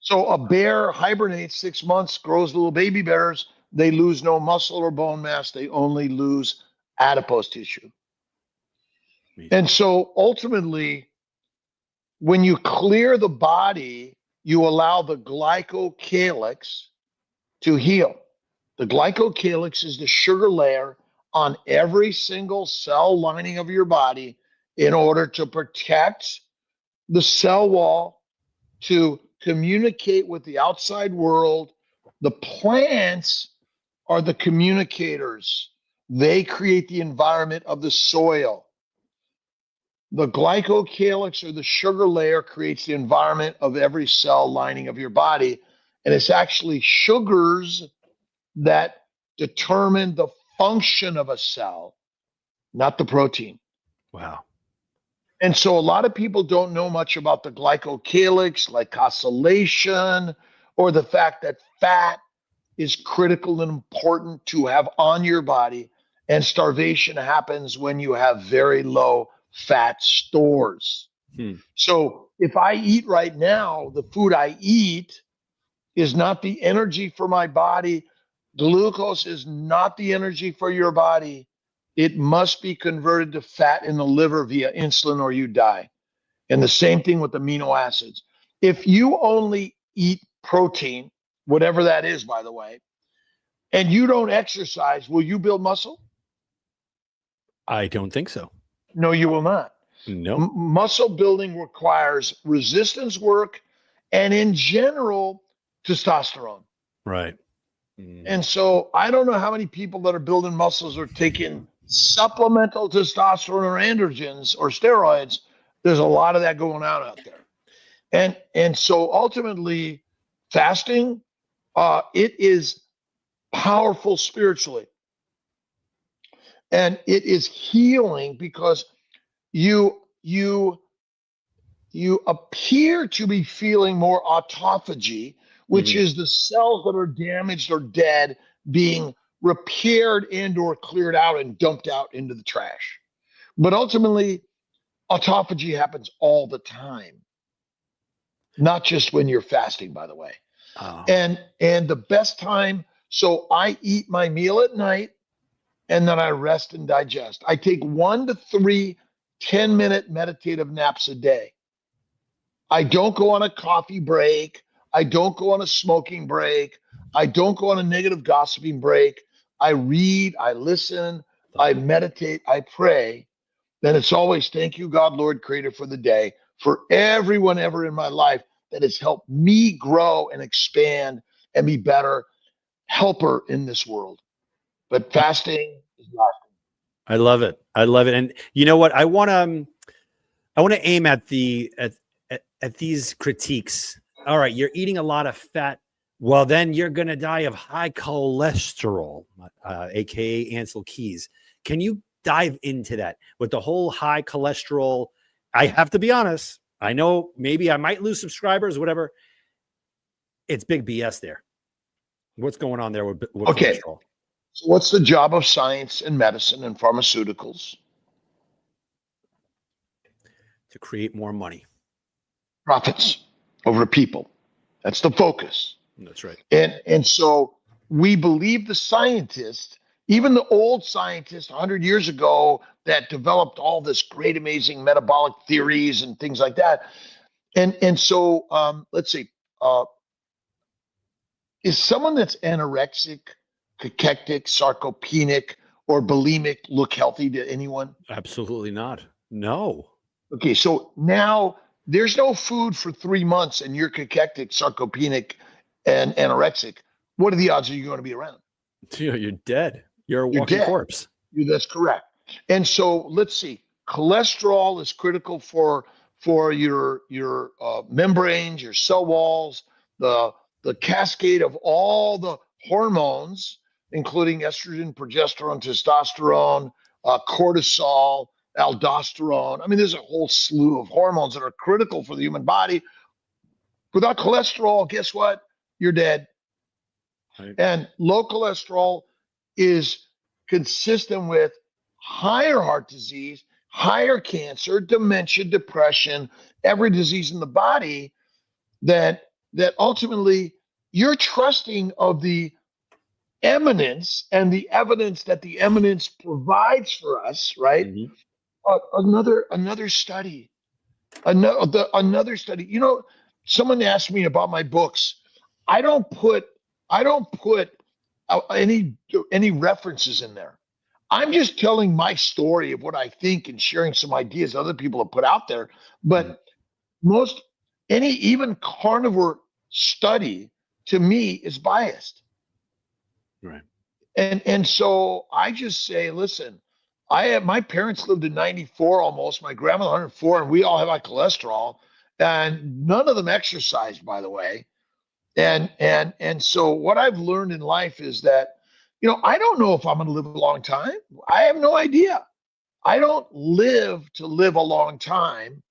S2: So a bear hibernates 6 months, grows little baby bears. They lose no muscle or bone mass. They only lose adipose tissue. And so ultimately, when you clear the body, you allow the glycocalyx to heal. The glycocalyx is the sugar layer on every single cell lining of your body in order to protect the cell wall, to communicate with the outside world. The plants are the communicators. They create the environment of the soil. The glycocalyx, or the sugar layer, creates the environment of every cell lining of your body. And it's actually sugars that determine the function of a cell, not the protein.
S1: Wow.
S2: And so a lot of people don't know much about the glycocalyx, glycosylation, or the fact that fat is critical and important to have on your body. And starvation happens when you have very low fat stores. So if I eat right now, the food I eat is not the energy for my body. Glucose is not the energy for your body. It must be converted to fat in the liver via insulin, or you die. And the same thing with amino acids. If you only eat protein, whatever that is, by the way, and you don't exercise, will you build muscle?
S1: I don't think so.
S2: No, you will not.
S1: No.
S2: Muscle building requires resistance work and, in general, testosterone.
S1: Right.
S2: And so I don't know how many people that are building muscles are taking supplemental testosterone or androgens or steroids. There's a lot of that going on out there. And so ultimately, fasting, it is powerful spiritually. And it is healing, because you appear to be feeling more autophagy, which is the cells that are damaged or dead being repaired and or cleared out and dumped out into the trash. But ultimately, Autophagy happens all the time, not just when you're fasting, by the way.
S1: Oh,
S2: And the best time, so I eat my meal at night and then I rest and digest. I take 1 to 3 10-minute meditative naps a day. I don't go on a coffee break. I don't go on a smoking break. I don't go on a negative gossiping break. I read, I listen, I meditate, I pray. Then it's always thank you, God, Lord, Creator, for the day, for everyone ever in my life that has helped me grow and expand and be better helper in this world. But fasting is not.
S1: I love it. I love it. And you know what? I want to aim at at these critiques. All right, you're eating a lot of fat. Well, then you're going to die of high cholesterol, aka Ansel Keys. Can you dive into that with the whole high cholesterol? I have to be honest. I know maybe I might lose subscribers, whatever. It's big BS there. What's going on there with
S2: Okay.
S1: cholesterol?
S2: So what's the job of science and medicine and pharmaceuticals?
S1: To create more money.
S2: Profits over people. That's the focus.
S1: That's right.
S2: And so we believe the scientists, even the old scientists 100 years ago that developed all this great, amazing metabolic theories and things like that. And so let's see, is someone that's anorexic, cachectic, sarcopenic, or bulimic look healthy to anyone?
S1: Absolutely not. No.
S2: Okay, so now there's no food for 3 months and you're cachectic, sarcopenic, and anorexic. What are the odds are you going to be around?
S1: You're dead. You're a
S2: You're
S1: walking
S2: dead.
S1: corpse.
S2: That's correct. And so let's see. Cholesterol is critical for your membranes, your cell walls, the cascade of all the hormones, including estrogen, progesterone, testosterone, cortisol, aldosterone. I mean, there's a whole slew of hormones that are critical for the human body. Without cholesterol, guess what? You're dead. Right. And low cholesterol is consistent with higher heart disease, higher cancer, dementia, depression, every disease in the body that ultimately you're trusting of the eminence and the evidence that the eminence provides for us, right? Mm-hmm. Another study, another study. You know, someone asked me about my books. I don't put any references in there. I'm just telling my story of what I think and sharing some ideas other people have put out there. But even carnivore study to me is biased.
S1: Right.
S2: And so I just say, listen, my parents lived to 94 almost, my grandmother 104, and we all have high cholesterol, and none of them exercised, by the way. And so what I've learned in life is that, you know, I don't know if I'm going to live a long time. I have no idea. I don't live to live a long time.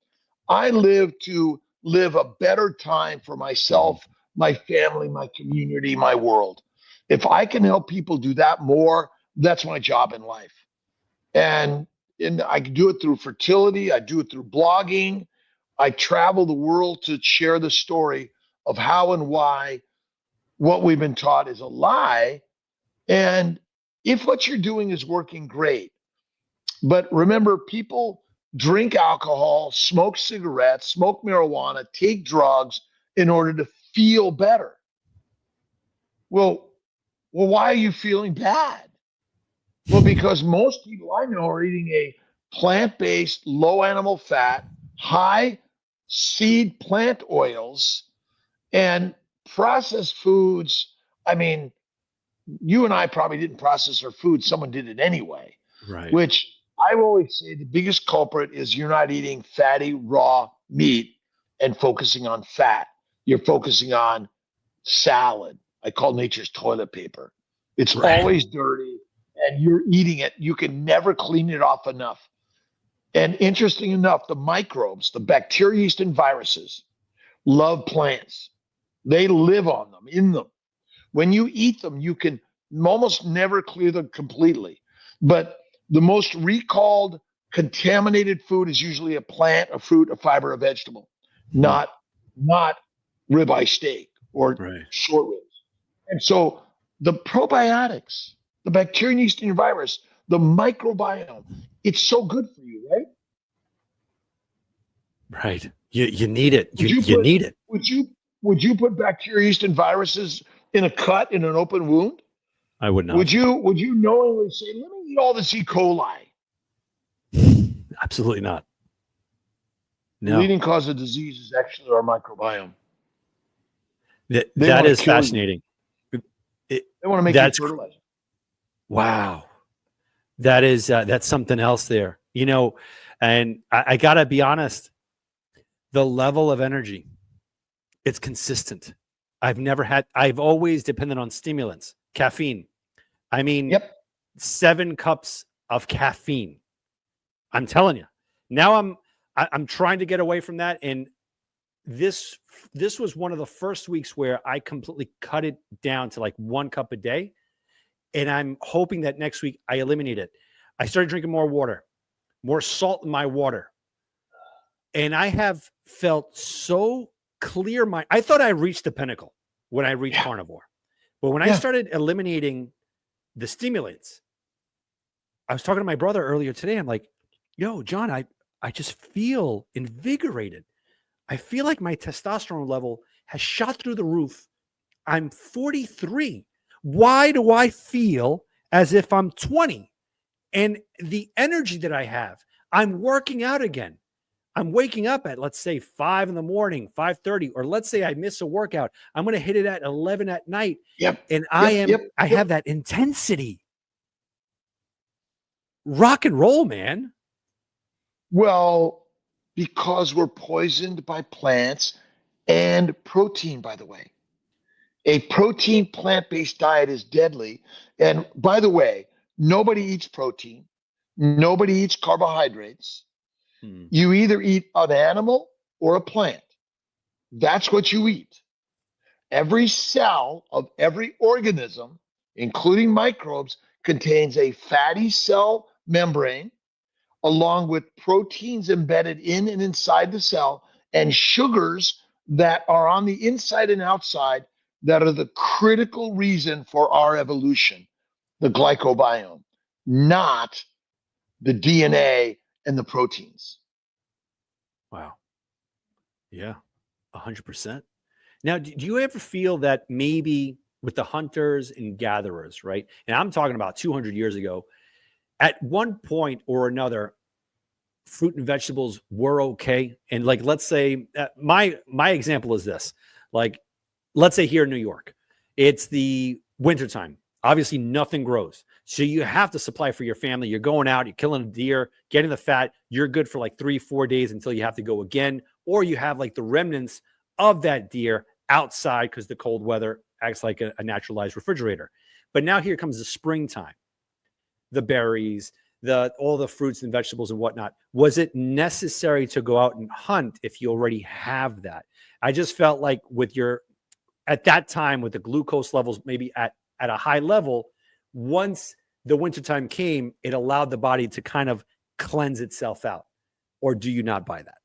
S2: I live to live a better time for myself, my family, my community, my world. If I can help people do that more, that's my job in life. And I can do it through fertility. I do it through blogging. I travel the world to share the story of how and why what we've been taught is a lie. And if what you're doing is working, great. But remember, people drink alcohol, smoke cigarettes, smoke marijuana, take drugs in order to feel better. Well, why are you feeling bad? Well, because most people I know are eating a plant-based, low animal fat, high seed plant oils, and processed foods. I mean, you and I probably didn't process our food. Someone did it anyway.
S1: Right.
S2: Which I always say the biggest culprit is you're not eating fatty, raw meat and focusing on fat. You're focusing on salad. I call nature's toilet paper. It's always dirty and you're eating it. You can never clean it off enough. And interesting enough, the microbes, the bacteria, yeast, and viruses love plants. They live on them, in them. When you eat them, you can almost never clear them completely. But the most recalled contaminated food is usually a plant, a fruit, a fiber, a vegetable,
S1: Hmm.
S2: not ribeye steak or
S1: Right.
S2: short ribs. And so the probiotics, the bacteria, yeast, and your virus, the microbiome, it's so good for you, right?
S1: Right. You need it.
S2: Would you
S1: You
S2: put
S1: need it.
S2: would you put bacteria, yeast, and viruses in a cut in an open wound?
S1: I would not.
S2: Would you knowingly say, let me eat all this E. coli?
S1: Absolutely not.
S2: The
S1: No.
S2: leading cause of disease is actually our microbiome. They
S1: That
S2: want to
S1: is
S2: kill you.
S1: fascinating.
S2: They want to make you fertilizer.
S1: Wow. That's something else there. You know, and I gotta be honest, the level of energy, it's consistent. I've always depended on stimulants, caffeine. I mean,
S2: Yep.
S1: 7 cups of caffeine. I'm telling you. Now I'm trying to get away from that. And this was one of the first weeks where I completely cut it down to like 1 cup a day. And I'm hoping that next week I eliminate it. I started drinking more water, more salt in my water. And I have felt so clear. I thought I reached the pinnacle when I reached carnivore. But when I started eliminating the stimulants, I was talking to my brother earlier today. I'm like, yo, John, I just feel invigorated. I feel like my testosterone level has shot through the roof. I'm 43. Why do I feel as if I'm 20? And the energy that I have, I'm working out again. I'm waking up at, let's say, 5 in the morning, 5:30, or let's say I miss a workout. I'm going to hit it at 11 at night.
S2: Yep.
S1: And I have that intensity. Rock and roll, man.
S2: Well, because we're poisoned by plants and protein, by the way. A protein plant-based diet is deadly. And by the way, nobody eats protein. Nobody eats carbohydrates. You either eat an animal or a plant. That's what you eat. Every cell of every organism, including microbes, contains a fatty cell membrane along with proteins embedded in and inside the cell and sugars that are on the inside and outside that are the critical reason for our evolution, the glycobiome, not the DNA and the proteins.
S1: Wow. Yeah, 100%. Now, do you ever feel that maybe with the hunters and gatherers, right? And I'm talking about 200 years ago, at one point or another, fruit and vegetables were okay. And like, let's say my example is this, like, let's say here in New York, it's the wintertime. Obviously nothing grows. So you have to supply for your family. You're going out, you're killing a deer, getting the fat. You're good for like 3-4 days until you have to go again. Or you have like the remnants of that deer outside because the cold weather acts like a naturalized refrigerator. But now here comes the springtime, the berries, all the fruits and vegetables and whatnot. Was it necessary to go out and hunt if you already have that? I just felt like at that time with the glucose levels maybe at a high level, once the wintertime came, it allowed the body to kind of cleanse itself out. Or do you not buy that?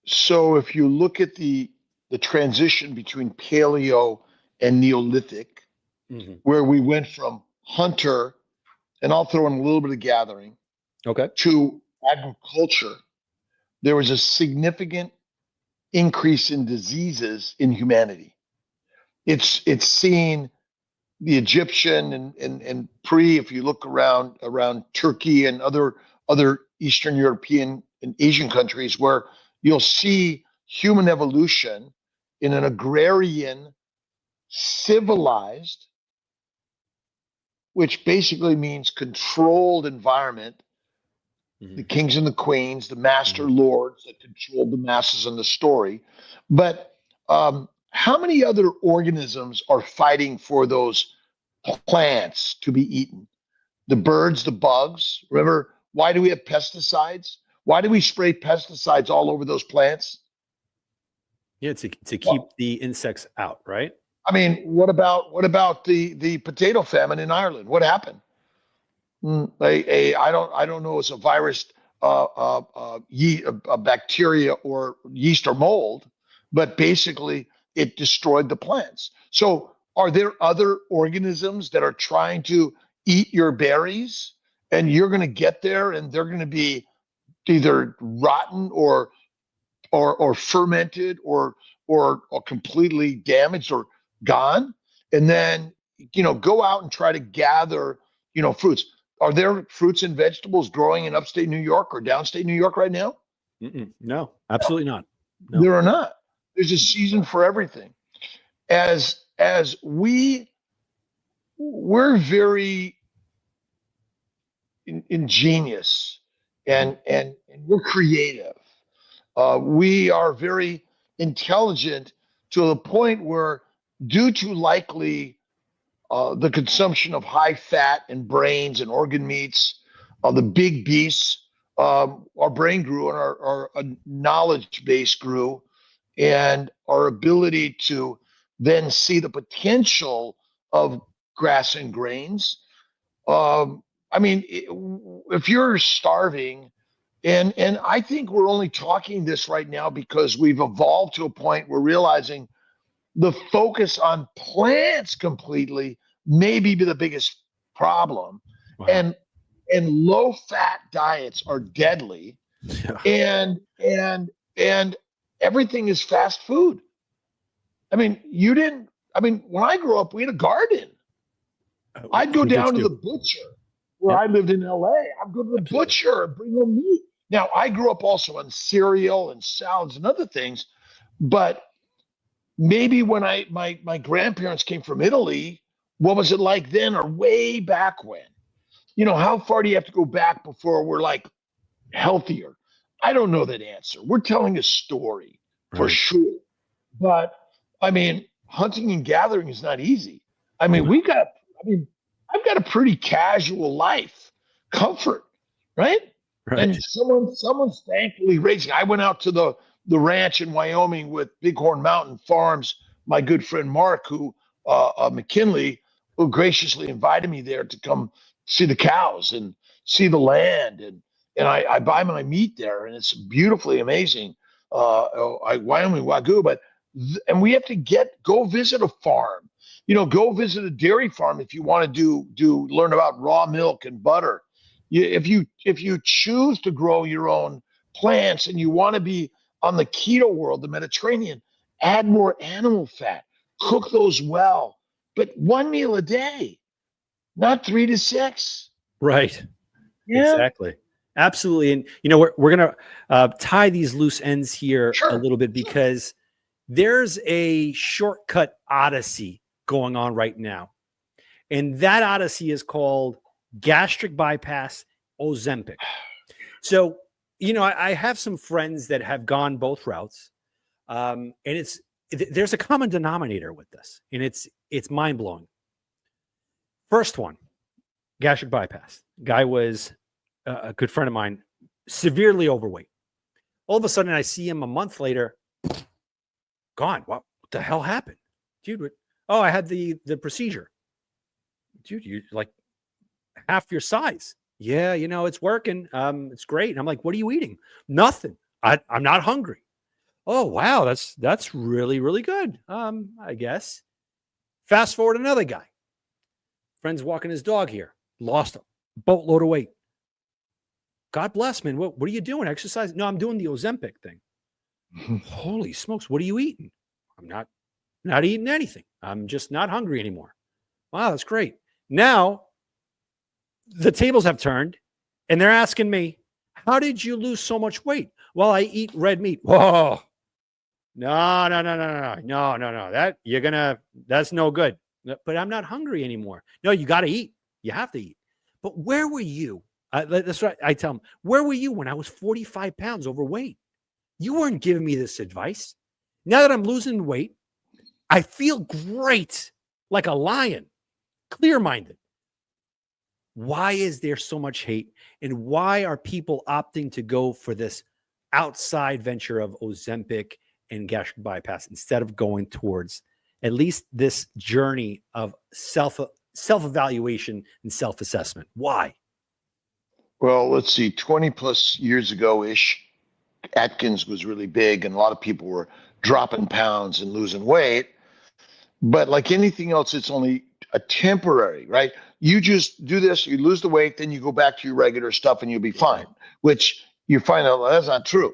S2: So if you look at the transition between paleo and Neolithic, where we went from hunter, and I'll throw in a little bit of gathering, to agriculture, there was a significant increase in diseases in humanity. It's seen the Egyptian and if you look around Turkey and other Eastern European and Asian countries, where you'll see human evolution in an agrarian, civilized, which basically means controlled environment. The kings and the queens, the master lords that controlled the masses in the story. But how many other organisms are fighting for those plants to be eaten? The birds, the bugs. Remember, why do we have pesticides? Why do we spray pesticides all over those plants?
S1: Yeah, to keep the insects out, right?
S2: I mean, what about the potato famine in Ireland? What happened? I don't know, it's a virus, a bacteria or yeast or mold, but basically it destroyed the plants. So are there other organisms that are trying to eat your berries, and you're going to get there and they're going to be either rotten or fermented or completely damaged or gone, and then go out and try to gather fruits. Are there fruits and vegetables growing in upstate New York or downstate New York right now?
S1: No, absolutely not. No.
S2: There are not. There's a season for everything. As we're very ingenious, and we're creative. We are very intelligent to the point where, due to likely the consumption of high fat and brains and organ meats, the big beasts, our brain grew and our knowledge base grew, and our ability to then see the potential of grass and grains. I mean, if you're starving, and I think we're only talking this right now because we've evolved to a point where realizing the focus on plants completely may be the biggest problem.
S1: Wow.
S2: And low fat diets are deadly.
S1: Yeah.
S2: And everything is fast food. I mean, when I grew up, we had a garden. I'd go down to the butcher where I lived in LA. I'd go to the butcher and bring home meat. Now, I grew up also on cereal and salads and other things, but maybe when my grandparents came from Italy, what was it like then, or way back when? How far do you have to go back before we're like healthier? I don't know that answer. We're telling a story for sure. But I mean, hunting and gathering is not easy. I mean, I've got a pretty casual life, comfort, right? And someone's thankfully raising. I went out to the ranch in Wyoming with Bighorn Mountain Farms, my good friend Mark, who McKinley, who graciously invited me there to come see the cows and see the land, and I buy my meat there, and it's beautifully amazing. Wyoming Wagyu, and we have to go visit a farm, go visit a dairy farm if you want to learn about raw milk and butter. If you choose to grow your own plants and you want to be on the keto world, the Mediterranean, add more animal fat, cook those well, but one meal a day, not 3 to 6.
S1: Right.
S2: Yeah.
S1: Exactly. Absolutely. And, we're going to tie these loose ends here a little bit, because there's a shortcut odyssey going on right now. And that odyssey is called gastric bypass Ozempic. So, I have some friends that have gone both routes. And there's a common denominator with this, and it's mind blowing. First one, gastric bypass. Guy was a good friend of mine, severely overweight. All of a sudden, I see him a month later, gone. What the hell happened? Dude, I had the procedure. Dude, you're like half your size. Yeah, it's working. It's great. And I'm like, what are you eating? Nothing. I'm not hungry. Oh, wow. That's really, really good. I guess. Fast forward, another guy. Friend's walking his dog here. Lost a boatload of weight. God bless, man. What are you doing? Exercise? No, I'm doing the Ozempic thing. Holy smokes. What are you eating? I'm not eating anything. I'm just not hungry anymore. Wow, that's great. Now, the tables have turned, and they're asking me, how did you lose so much weight? Well, I eat red meat. Whoa. No. That's no good. But I'm not hungry anymore. No, you got to eat. You have to eat. But where were you? That's what I tell them. Where were you when I was 45 pounds overweight? You weren't giving me this advice. Now that I'm losing weight, I feel great, like a lion, clear-minded. Why is there so much hate? And why are people opting to go for this outside venture of Ozempic and gastric bypass instead of going towards at least this journey of self-evaluation and self-assessment? Why?
S2: Well, let's see, 20 plus years ago ish, Atkins was really big and a lot of people were dropping pounds and losing weight. But like anything else, it's only a temporary, right? You just do this, you lose the weight, then you go back to your regular stuff and you'll be fine, which you find out that's not true.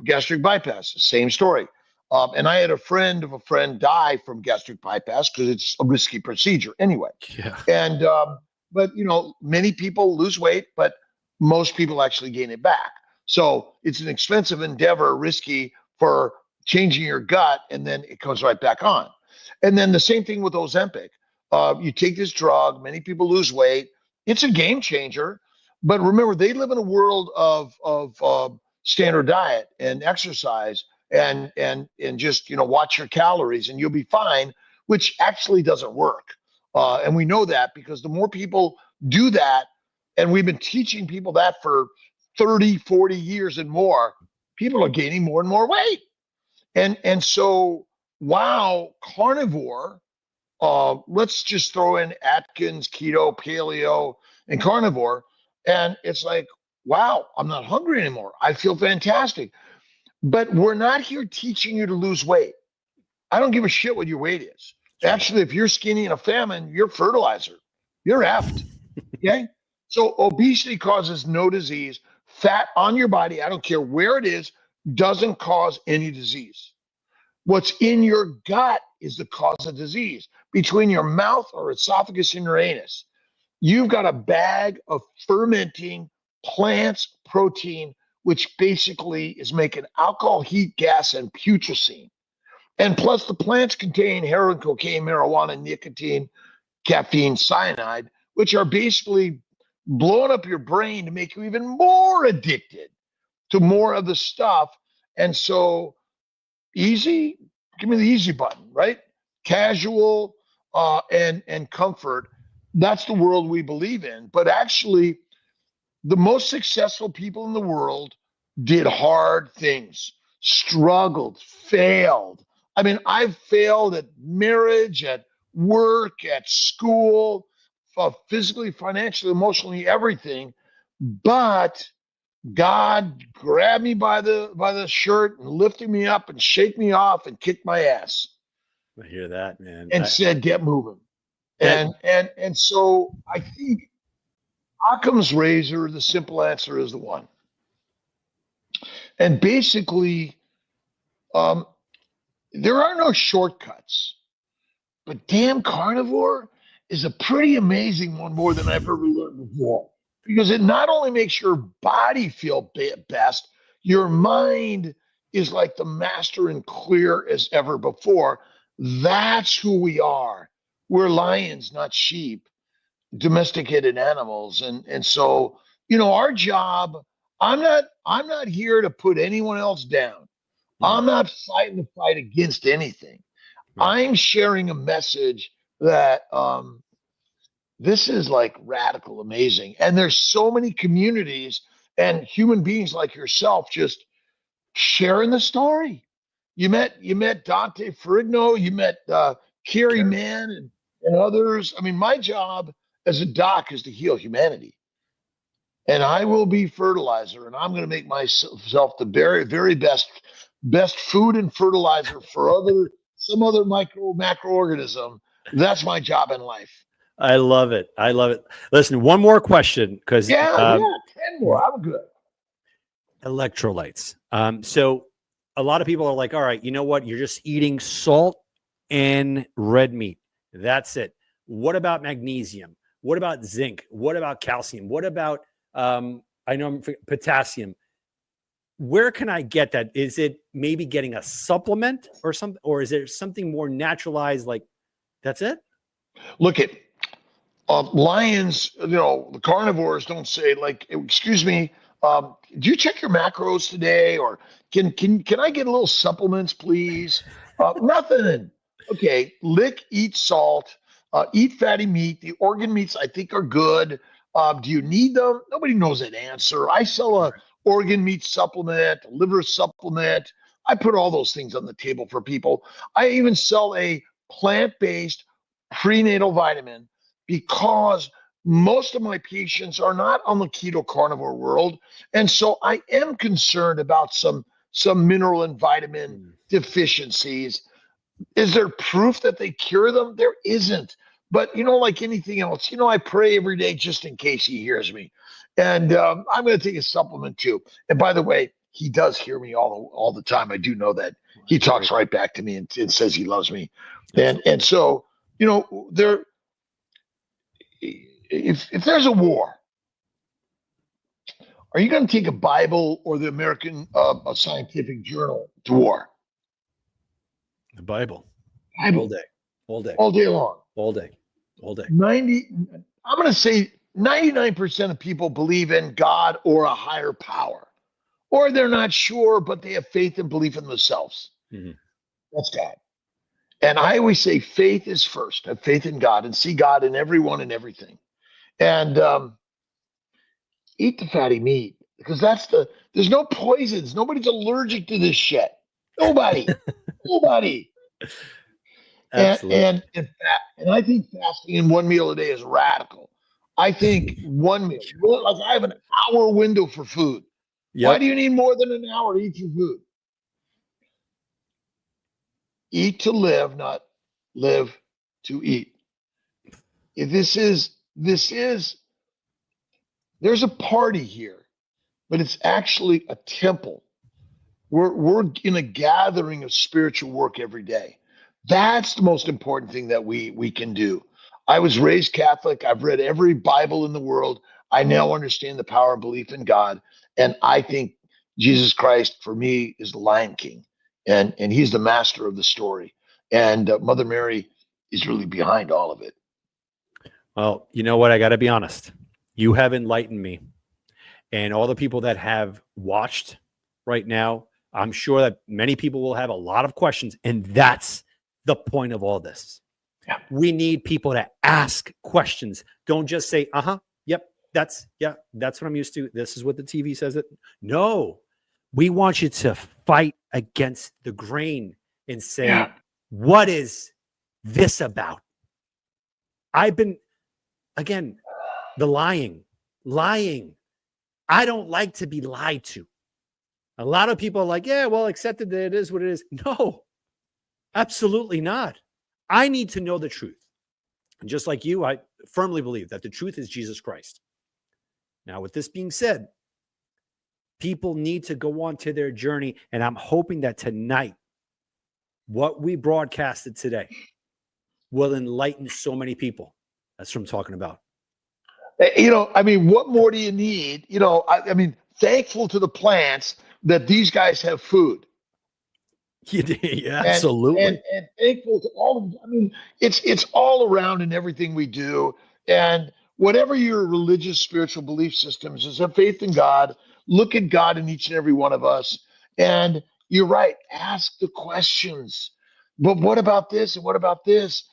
S2: Gastric bypass, same story. And I had a friend of a friend die from gastric bypass because it's a risky procedure anyway.
S1: Yeah.
S2: And, but you know, many people lose weight, but most people actually gain it back. So it's an expensive endeavor, risky for changing your gut, and then it comes right back on. And then the same thing with Ozempic. You take this drug, many people lose weight. It's a game changer. But remember, they live in a world of standard diet and exercise and just watch your calories and you'll be fine, which actually doesn't work. And we know that because the more people do that, and we've been teaching people that for 30, 40 years and more, people are gaining more and more weight. And so, wow, carnivore, let's just throw in Atkins, keto, paleo, and carnivore. And it's like, wow, I'm not hungry anymore. I feel fantastic. But we're not here teaching you to lose weight. I don't give a shit what your weight is. Actually, if you're skinny in a famine, you're fertilizer. You're effed. Okay? So obesity causes no disease. Fat on your body, I don't care where it is, doesn't cause any disease. What's in your gut is the cause of disease. Between your mouth or esophagus and your anus, you've got a bag of fermenting plants protein, which basically is making alcohol, heat, gas, and putrescine. And plus, the plants contain heroin, cocaine, marijuana, nicotine, caffeine, cyanide, which are basically blowing up your brain to make you even more addicted to more of the stuff. And so, easy, give me the easy button, right? Casual and comfort. That's the world we believe in. But actually, the most successful people in the world did hard things, struggled, failed. I mean, I've failed at marriage, at work, at school, physically, financially, emotionally, everything. But God grabbed me by the shirt and lifted me up and shake me off and kicked my ass.
S1: I hear that, man.
S2: And said, "Get moving."
S1: That,
S2: And so I think Occam's razor, the simple answer is the one. And basically, um, there are no shortcuts, but damn, carnivore is a pretty amazing one, more than I've ever learned before, because it not only makes your body feel best, your mind is like the master and clear as ever before. That's who we are. We're lions, not sheep, domesticated animals. And so, our job, I'm not here to put anyone else down. I'm not fighting the fight against anything. I'm sharing a message that this is like radical amazing. And there's so many communities and human beings like yourself just sharing the story. You met Dante Ferrigno, you met Carrie Mann and others. I mean, my job as a doc is to heal humanity. And I will be fertilizer, and I'm going to make myself the very, very best food and fertilizer for some other macroorganism. That's my job in life.
S1: I love it. I love it. Listen, one more question, because
S2: 10 more. I'm good.
S1: Electrolytes. So a lot of people are like, all right, you know what? You're just eating salt and red meat. That's it. What about magnesium? What about zinc? What about calcium? What about potassium? Where can I get that? Is it maybe getting a supplement or something, or is there something more naturalized? Like, that's it?
S2: Look at lions. The carnivores don't say like, "Excuse me, do you check your macros today?" Or can I get a little supplements, please? Nothing. Okay, eat salt, eat fatty meat. The organ meats I think are good. Do you need them? Nobody knows that answer. I sell a organ meat supplement, liver supplement. I put all those things on the table for people. I even sell a plant-based prenatal vitamin because most of my patients are not on the keto carnivore world. And so I am concerned about some mineral and vitamin
S1: Mm.
S2: deficiencies. Is there proof that they cure them? There isn't. But, like anything else, I pray every day just in case he hears me. And I'm going to take a supplement too. And by the way, he does hear me all the time. I do know that. He
S1: That's
S2: talks
S1: great.
S2: right back to me and says he loves me. And
S1: Absolutely.
S2: and so, there, if there's a war, are you going to take a Bible or the American a scientific journal to war?
S1: The Bible. All
S2: Bible
S1: day. All day.
S2: all day long.
S1: All day. All day.
S2: 90, I'm going to say 99% of people believe in God or a higher power, or they're not sure, but they have faith and belief in themselves.
S1: Mhm.
S2: That's God. And I always say faith is first. Have faith in God and see God in everyone and everything. And eat the fatty meat because there's no poisons. Nobody's allergic to this shit. Nobody. Nobody. And,
S1: Absolutely.
S2: and, and, and I think fasting in one meal a day is radical. I think one meal, like I have an hour window for food. Why do
S1: Yep.
S2: you need more than an hour to eat your food? Eat to live, not live to eat. If there's a party here, but it's actually a temple. We're in a gathering of spiritual work every day. That's the most important thing that we can do. I was raised Catholic. I've read every Bible in the world. I now understand the power of belief in God, and I think Jesus Christ for me is the Lion King, and he's the master of the story. And Mother Mary is really behind all of it.
S1: Well, you know what? I got to be honest. You have enlightened me. And all the people that have watched right now, I'm sure that many people will have a lot of questions. And that's the point of all this.
S2: Yeah.
S1: We need people to ask questions. Don't just say, yep, that's what I'm used to. This is what the TV says it. No, we want you to fight against the grain and say,
S2: Yeah.
S1: what is this about? I've been, again, the lying. I don't like to be lied to. A lot of people are like, yeah, well, accepted that it is what it is. No, absolutely not. I need to know the truth. And just like you, I firmly believe that the truth is Jesus Christ. Now, with this being said, people need to go on to their journey. And I'm hoping that tonight, what we broadcasted today will enlighten so many people. That's what I'm talking about.
S2: What more do you need? Thankful to the plants that these guys have food.
S1: Yeah,
S2: and
S1: absolutely.
S2: and thankful to all of them. It's all around in everything we do. And whatever your religious, spiritual belief systems is, have faith in God. Look at God in each and every one of us. And you're right. Ask the questions. But what about this? And what about this?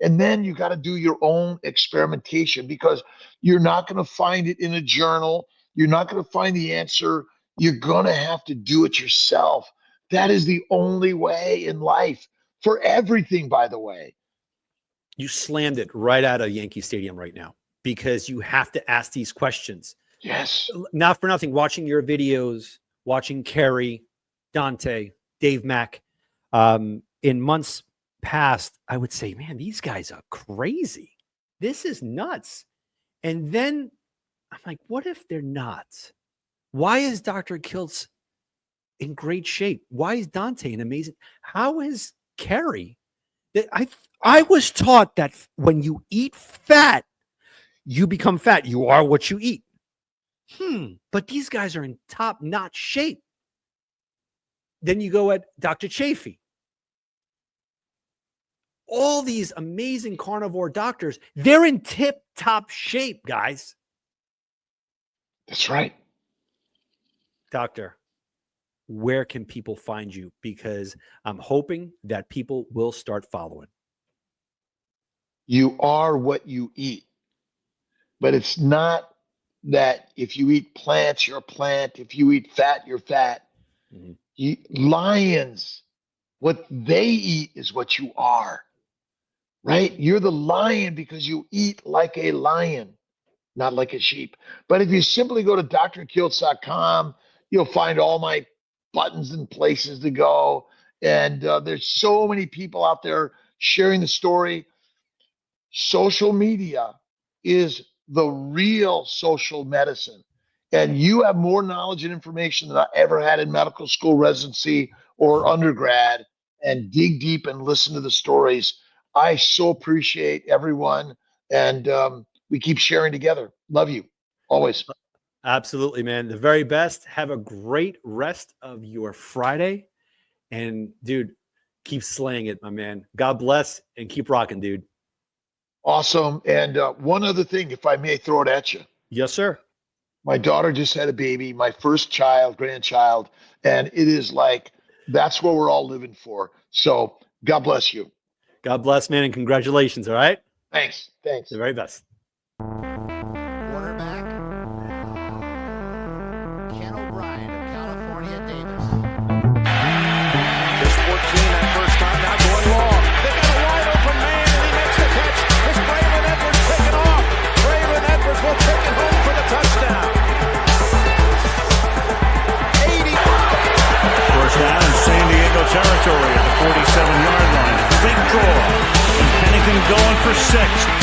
S2: And then you got to do your own experimentation because you're not going to find it in a journal. You're not going to find the answer. You're going to have to do it yourself. That is the only way in life for everything, by the way.
S1: You slammed it right out of Yankee Stadium right now because you have to ask these questions.
S2: Yes.
S1: Not for nothing, watching your videos, watching Kerry, Dante, Dave Mack, in months past, I would say, man, these guys are crazy. This is nuts. And then I'm like, what if they're not? Why is Dr. Kiltz in great shape? Why is Dante an amazing? How is Kerry? I was taught that when you eat fat, you become fat. You are what you eat. But these guys are in top-notch shape. Then you go at Dr. Chafee. All these amazing carnivore doctors, they're in tip-top shape, guys.
S2: That's right.
S1: Doctor, where can people find you? Because I'm hoping that people will start following.
S2: You are what you eat. But it's not that if you eat plants, you're a plant. If you eat fat, you're fat. Lions, what they eat is what you are. right? You're the lion because you eat like a lion, not like a sheep. But if you simply go to drkiltz.com, you'll find all my buttons and places to go. And there's so many people out there sharing the story. Social media is the real social medicine. And you have more knowledge and information than I ever had in medical school, residency, or undergrad. And dig deep and listen to the stories. I so appreciate everyone. And we keep sharing together. Love you always.
S1: Absolutely, man. The very best. Have a great rest of your Friday. And dude, keep slaying it, my man. God bless and keep rocking, dude.
S2: Awesome. And one other thing, if I may throw it at you.
S1: Yes, sir.
S2: My daughter just had a baby, my first child, grandchild. And it is like, that's what we're all living for. So God bless you.
S1: God bless, man. And congratulations. All right.
S2: Thanks.
S1: The very best.
S3: Quarterback, Ken O'Brien of California Davis.
S4: Just 14 that first time, now going long. They got a wide open man, and he makes the catch. It's Braylon Edwards taking off. Braylon Edwards will take it home for the touchdown. 80.
S5: First down in San Diego territory at the 47-yard line. Big draw. And Pennington going for 6.